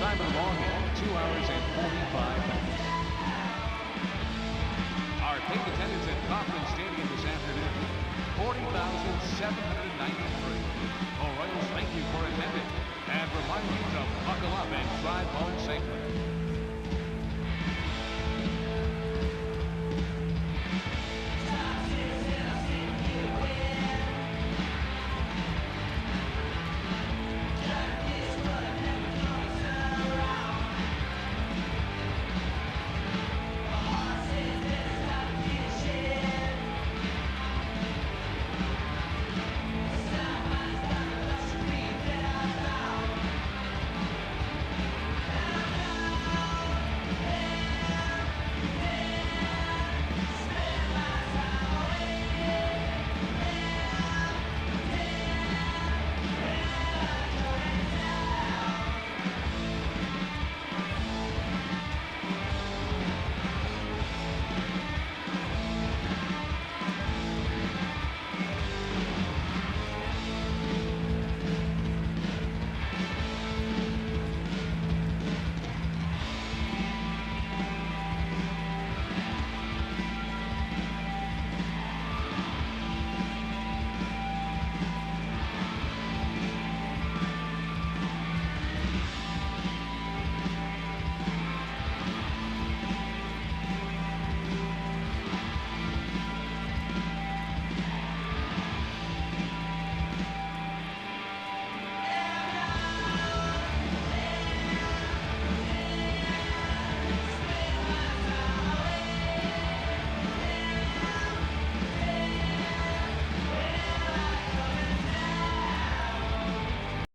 time of the ball game, 2 hours and 45 minutes. Our Take attendance at Kauffman Stadium this afternoon. 40,793.